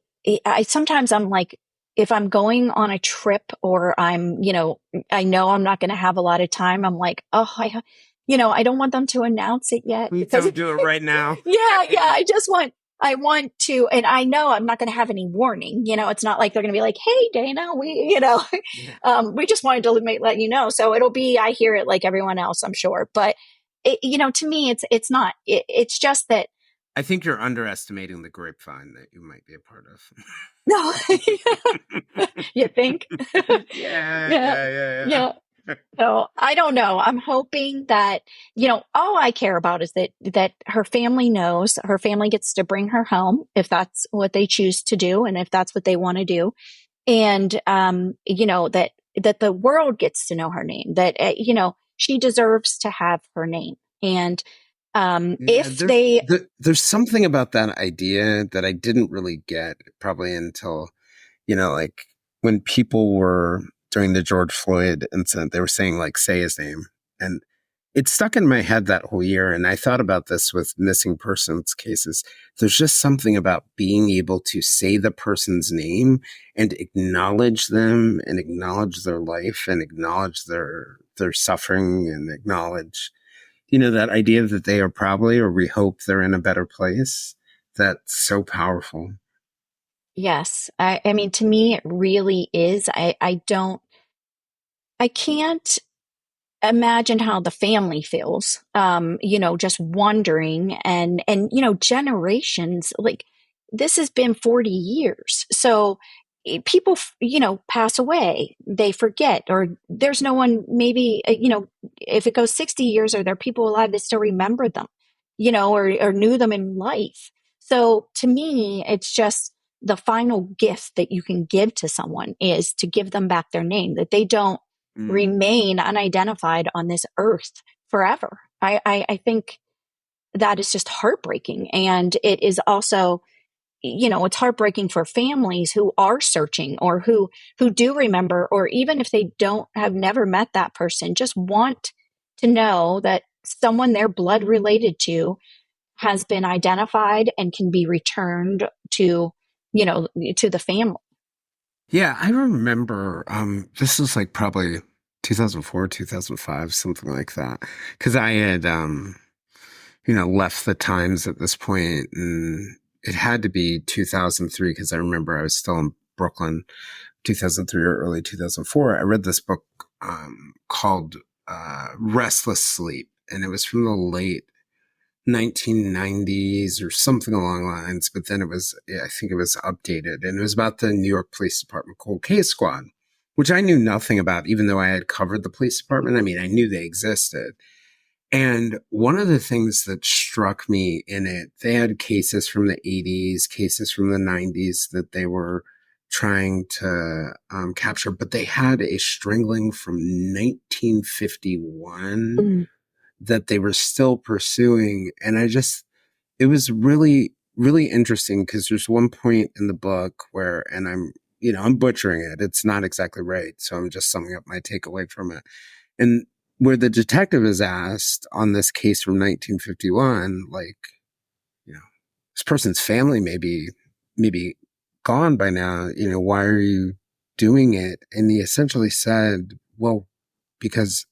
sometimes I'm like, if I'm going on a trip or I know I'm not going to have a lot of time. I'm like, oh, I don't want them to announce it yet Please because don't do it right now. yeah, I want to, and I know I'm not going to have any warning. It's not like they're going to be like, hey, Dana, Yeah. we just wanted to let you know. So it'll be, I hear it like everyone else, I'm sure. But, to me, it's not, it's just that, I think you're underestimating the grapevine that you might be a part of. no, you think? Yeah, Yeah. yeah, Yeah. So I don't know. I'm hoping that, all I care about is that her family knows, her family gets to bring her home if that's what they choose to do and if that's what they want to do. And, that the world gets to know her name, that, she deserves to have her name. And, yeah. if they, There's something about that idea that I didn't really get probably until like when people were during the George Floyd incident, they were saying like, say his name. And it stuck in my head that whole year. And I thought about this with missing persons cases. There's just something about being able to say the person's name and acknowledge them and acknowledge their life and acknowledge their suffering and acknowledge, that idea that they are probably, or we hope they're in a better place. That's so powerful. yes, I mean, to me, it really is. I can't imagine how the family feels, just wondering and generations, like this has been 40 years. So people, pass away, they forget, or there's no one, maybe, if it goes 60 years, are there people alive that still remember them, or knew them in life? So to me, it's just the final gift that you can give to someone is to give them back their name, that they don't Mm. remain unidentified on this earth forever. I think that is just heartbreaking. And it is also, it's heartbreaking for families who are searching or who do remember, or even if they don't have never met that person, just want to know that someone they're blood related to has been identified and can be returned to, to the family. Yeah, I remember this is like probably 2004, 2005, something like that. Because I had, left the Times at this point, and it had to be 2003 because I remember I was still in Brooklyn, 2003 or early 2004. I read this book called Restless Sleep, and it was from the late 1990s or something along the lines. But then I think it was updated, and it was about the New York Police Department Cold Case Squad, which I knew nothing about, even though I had covered the police department. I mean, I knew they existed. And one of the things that struck me in it, they had cases from the 80s, cases from the 90s that they were trying to capture, but they had a strangling from 1951 Mm. that they were still pursuing. And it was really, really interesting because there's one point in the book where, and I'm butchering it. It's not exactly right. So I'm just summing up my takeaway from it. And where the detective is asked on this case from 1951, like, this person's family maybe gone by now, why are you doing it? And he essentially said, well, because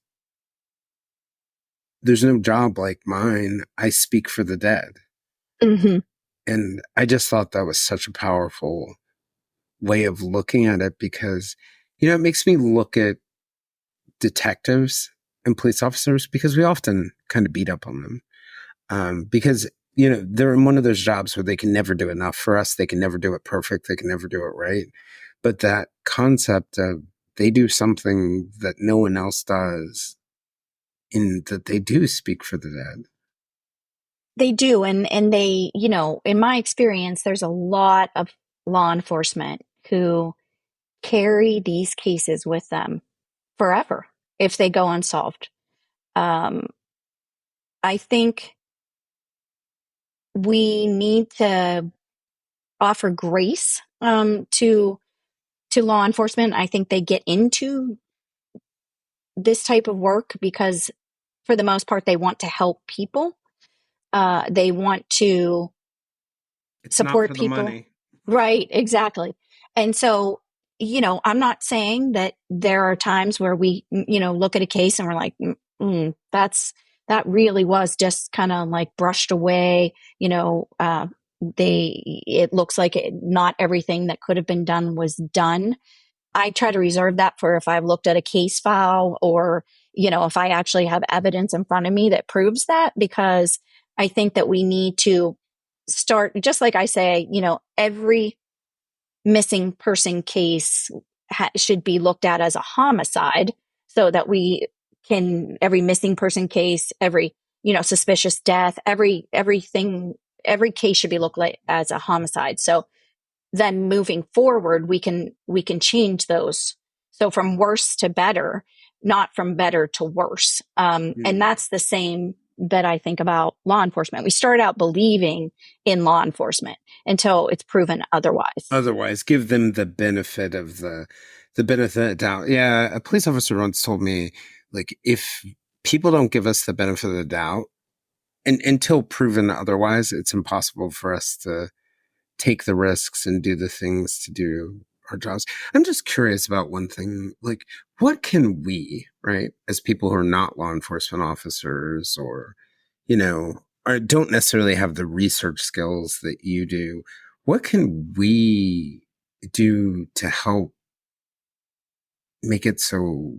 there's no job like mine. I speak for the dead. Hmm. And I just thought that was such a powerful way of looking at it because, it makes me look at detectives and police officers because we often kind of beat up on them. Because, they're in one of those jobs where they can never do enough for us. They can never do it perfect. They can never do it right. But that concept of they do something that no one else does, in that they do speak for the dead. They do. And they, in my experience, there's a lot of law enforcement who carry these cases with them forever if they go unsolved. Um, I think we need to offer grace to law enforcement. I think they get into this type of work because, for the most part, they want to help people. They want to It's not support for the people. money. Right, exactly. And so, I'm not saying that there are times where we, look at a case and we're like, that really was just kind of like brushed away. It looks like not everything that could have been done was done. I try to reserve that for if I've looked at a case file or, if I actually have evidence in front of me that proves that, because I think that we need to start, just like I say, every missing person case should be looked at as a homicide so that every missing person case, every, suspicious death, everything, every case should be looked at as a homicide. So then moving forward, we can change those. So from worse to better, not from better to worse. And Mm. that's the same that I think about law enforcement. We start out believing in law enforcement until it's proven otherwise. Otherwise, give them the benefit of the benefit of the doubt. Yeah, a police officer once told me, like, if people don't give us the benefit of the doubt, and until proven otherwise, it's impossible for us to take the risks and do the things to do our jobs. I'm just curious about one thing, like, what can we, right, as people who are not law enforcement officers or, or don't necessarily have the research skills that you do, what can we do to help make it so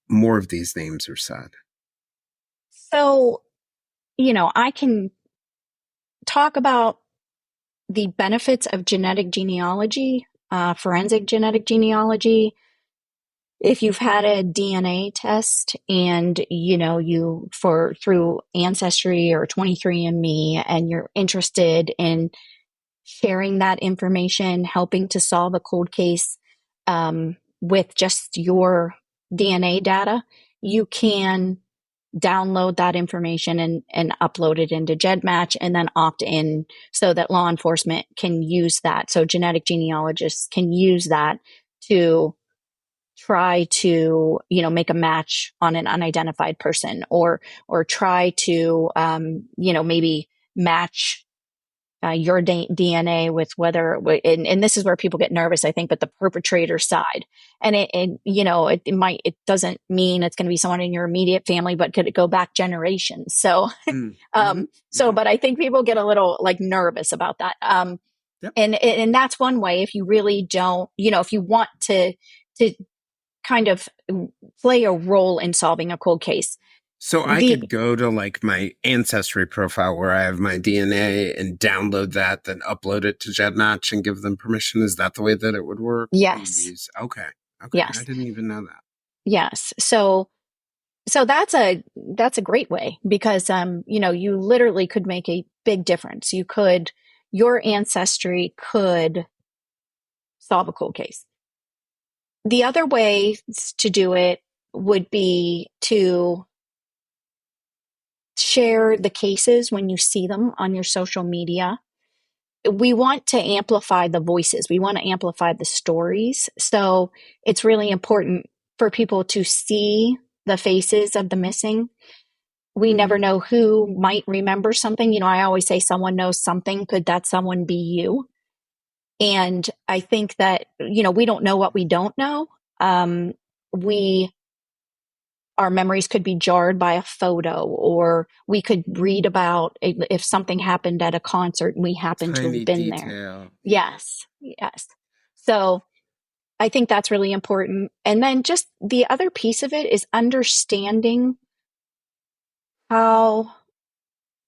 more of these names are said? So, I can talk about the benefits of genetic genealogy, forensic genetic genealogy. If you've had a DNA test and you for through Ancestry or 23andMe and you're interested in sharing that information, helping to solve a cold case with just your DNA data, you can download that information and upload it into GEDmatch and then opt in so that law enforcement can use that. So genetic genealogists can use that to try to make a match on an unidentified person or try to maybe match your DNA with whether, and this is where people get nervous, I think, but the perpetrator side. And it doesn't mean it's going to be someone in your immediate family, but could it go back generations? So, Mm-hmm. but I think people get a little like nervous about that. Yep. And that's one way. If you really don't, if you want to kind of play a role in solving a cold case. So I The could go to like my ancestry profile where I have my DNA and download that, then upload it to GEDmatch and give them permission. Is that the way that it would work? Yes. Okay. Okay. I Yes. didn't even know that. Yes. So that's a great way because you literally could make a big difference. Your ancestry could solve a cold case. The other way to do it would be to share the cases when you see them on your social media. We want to amplify the voices. We want to amplify the stories. So it's really important for people to see the faces of the missing. We never Mm-hmm. know who might remember something. I always say someone knows something. Could that someone be you? And I think that, we don't know what we don't know. We Our memories could be jarred by a photo, or we could read about if something happened at a concert and we happen to have Tiny been there. detail. Yeah. Yes, yes. So I think that's really important. And then just the other piece of it is understanding how,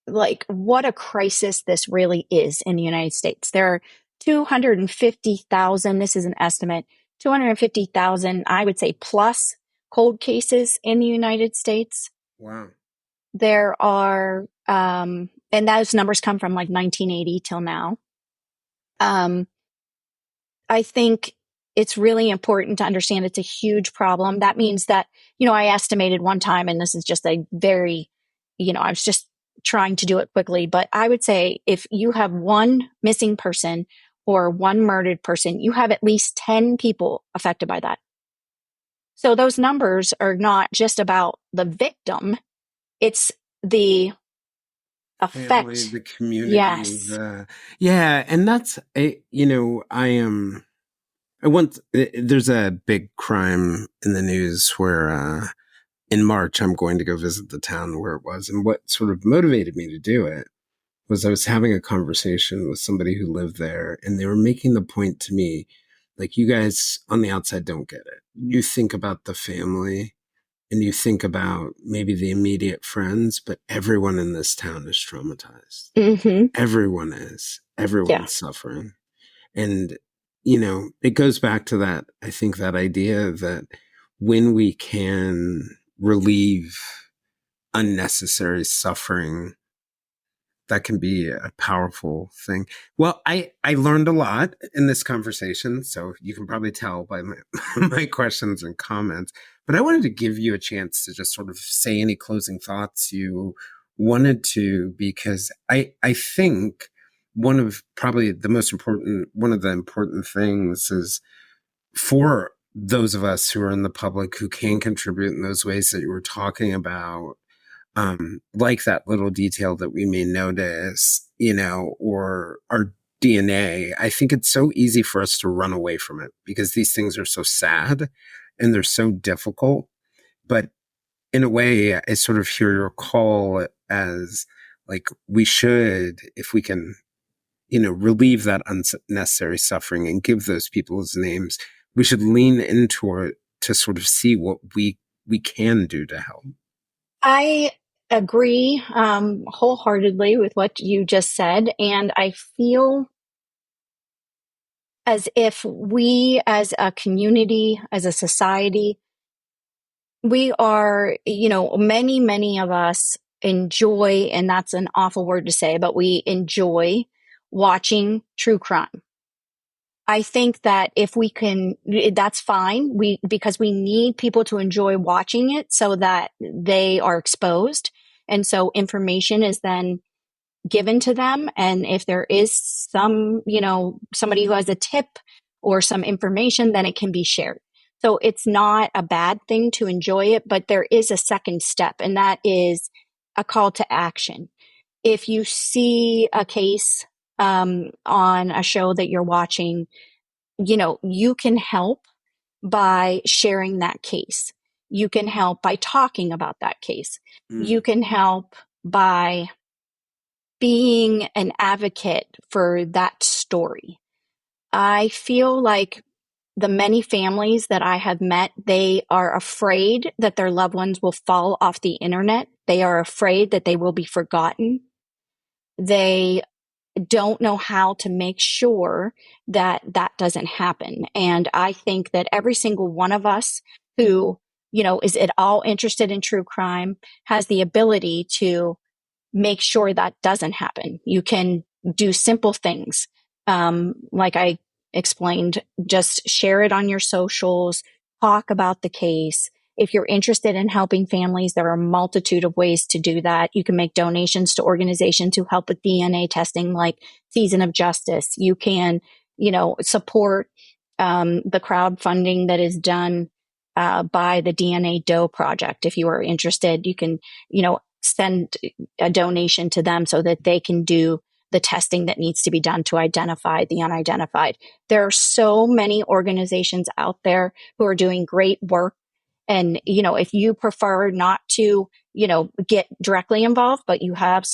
like, what a crisis this really is in the United States. There are 250,000, this is an estimate, 250,000, I would say, plus cold cases in the United States. Wow. There are, and those numbers come from like 1980 till now. I think it's really important to understand it's a huge problem. That means that, I estimated one time, and this is just a very, I was just trying to do it quickly, but I would say if you have one missing person or one murdered person, you have at least 10 people affected by that. So those numbers are not just about the victim, it's the Family, effect. the community, Yes. yeah, and that's I am. I want. There's a big crime in the news where in March I'm going to go visit the town where it was, and what sort of motivated me to do it was I was having a conversation with somebody who lived there, and they were making the point to me, like, you guys on the outside don't get it. You think about the family and you think about maybe the immediate friends, but everyone in this town is traumatized. Mm-hmm. Everyone is. Yeah. Everyone's suffering. And, it goes back to that, I think, that idea that when we can relieve unnecessary suffering, that can be a powerful thing. Well, I learned a lot in this conversation, so you can probably tell by my questions and comments. But I wanted to give you a chance to just sort of say any closing thoughts you wanted to, because I think one of the important things is for those of us who are in the public who can contribute in those ways that you were talking about, like that little detail that we may notice, or our DNA. I think it's so easy for us to run away from it because these things are so sad and they're so difficult. But in a way, I sort of hear your call as like, we should, if we can, relieve that unnecessary suffering and give those people's names, we should lean into it to sort of see what we can do to help. I agree wholeheartedly with what you just said. And I feel as if we, as a community, as a society, we are, many, many of us enjoy, and that's an awful word to say, but we enjoy watching true crime. I think that if we can, that's fine. Because we need people to enjoy watching it so that they are exposed. And so information is then given to them. And if there is somebody who has a tip or some information, then it can be shared. So it's not a bad thing to enjoy it, but there is a second step, and that is a call to action. If you see a case on a show that you're watching, you can help by sharing that case. You can help by talking about that case. You Mm. can help by being an advocate for that story. I feel like the many families that I have met, they are afraid that their loved ones will fall off the internet. They are afraid that they will be forgotten. They don't know how to make sure that that doesn't happen. And I think that every single one of us who, is at all interested in true crime has the ability to make sure that doesn't happen. You can do simple things. Like I explained, just share it on your socials, talk about the case. If you're interested in helping families, there are a multitude of ways to do that. You can make donations to organizations who help with DNA testing, like Season of Justice. You can, support the crowdfunding that is done by the DNA Doe Project. If you are interested, you can, send a donation to them so that they can do the testing that needs to be done to identify the unidentified. There are so many organizations out there who are doing great work. And, if you prefer not to, get directly involved, but you have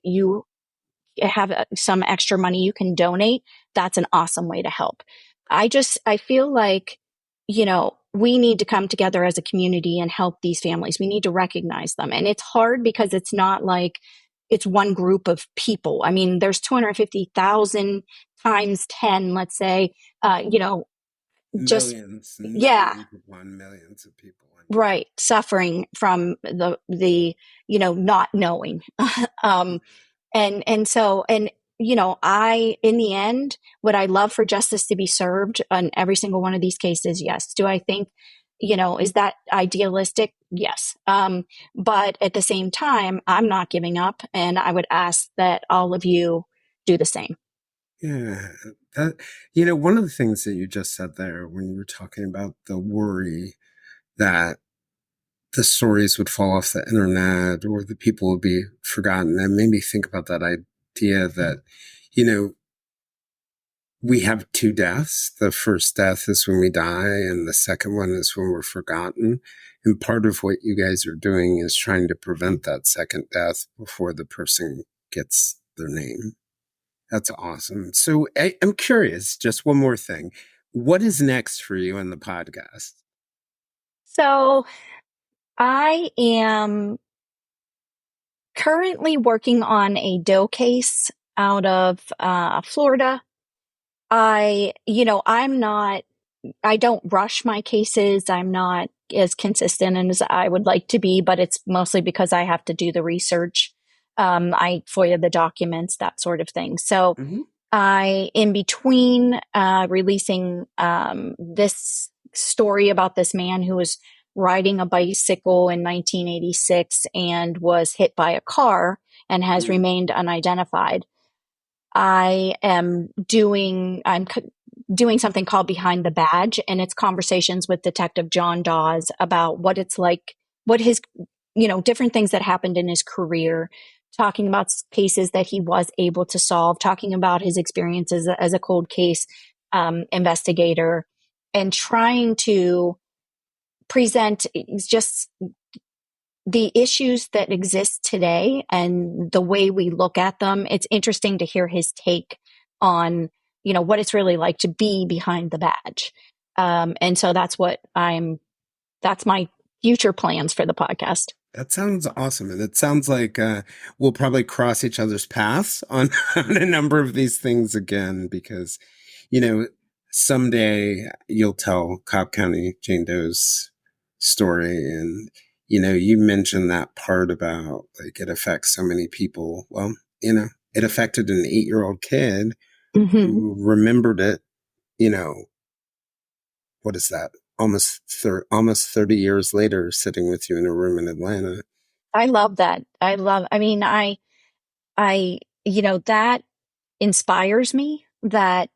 you have some extra money you can donate, that's an awesome way to help. I feel like, we need to come together as a community and help these families. We need to recognize them. And it's hard because it's not like it's one group of people. I mean, there's 250,000 times 10, let's say, just, Millions and yeah, millions upon millions of people. right. Suffering from not knowing. um, and in the end, would I love for justice to be served on every single one of these cases? Yes. Do I think, is that idealistic? Yes. But at the same time, I'm not giving up, and I would ask that all of you do the same. Yeah, that one of the things that you just said there when you were talking about the worry that the stories would fall off the internet or the people would be forgotten, that made me think about that idea that, you know, we have two deaths. The first death is when we die, and the second one is when we're forgotten. And part of what you guys are doing is trying to prevent that second death before the person gets their name. That's awesome. So I'm curious, just one more thing. What is next for you in the podcast? So I am currently working on a Doe case out of Florida. I'm not, I don't rush my cases. I'm not as consistent as I would like to be, but it's mostly because I have to do the research. I FOIA the documents, that sort of thing. So Mm-hmm. in between releasing this story about this man who was riding a bicycle in 1986 and was hit by a car and has remained unidentified, I'm doing something called Behind the Badge, and it's conversations with Detective John Dawes about what it's like, what his, different things that happened in his career, talking about cases that he was able to solve, talking about his experiences as a cold case investigator, and trying to present just the issues that exist today and the way we look at them. It's interesting to hear his take on, what it's really like to be behind the badge. And so that's my future plans for the podcast. That sounds awesome. And it sounds like we'll probably cross each other's paths on, on a number of these things again, because, you know, someday you'll tell Cobb County Jane Doe's story. And, you mentioned that part about like it affects so many people. Well, it affected an 8-year-old kid Mm-hmm. who remembered it, you know, what is that? Almost 30 years later, sitting with you in a room in Atlanta. I love that. I mean, that inspires me that,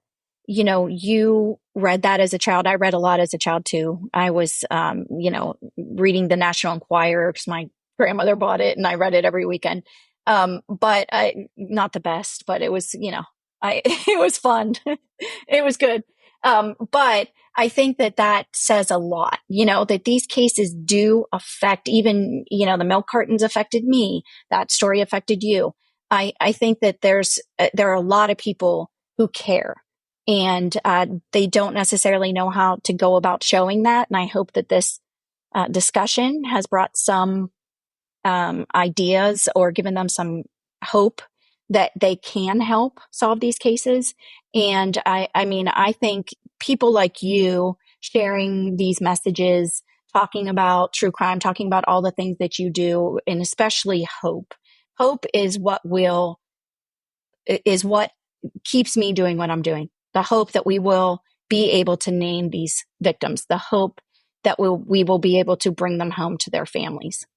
you read that as a child. I read a lot as a child too. I was, reading the National Enquirer because my grandmother bought it and I read it every weekend. But not the best, but it was, it was fun. It was good. But I think that that says a lot, that these cases do affect even, the milk cartons affected me. That story affected you. I think that there are a lot of people who care, and they don't necessarily know how to go about showing that. And I hope that this discussion has brought some ideas or given them some hope that they can help solve these cases. And I mean, I think people like you sharing these messages, talking about true crime, talking about all the things that you do, and especially hope. Hope is what keeps me doing what I'm doing. The hope that we will be able to name these victims, the hope that we will be able to bring them home to their families.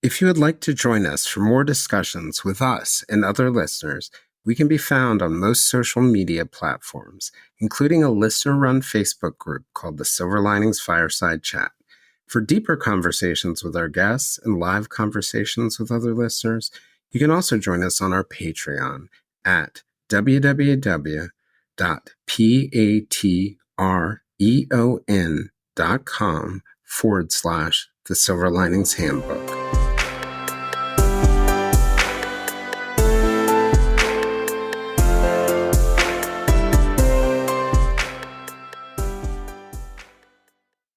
If you would like to join us for more discussions with us and other listeners, we can be found on most social media platforms, including a listener-run Facebook group called the Silver Linings Fireside Chat. For deeper conversations with our guests and live conversations with other listeners, you can also join us on our Patreon at www.patreon.com/The Silver Linings Handbook.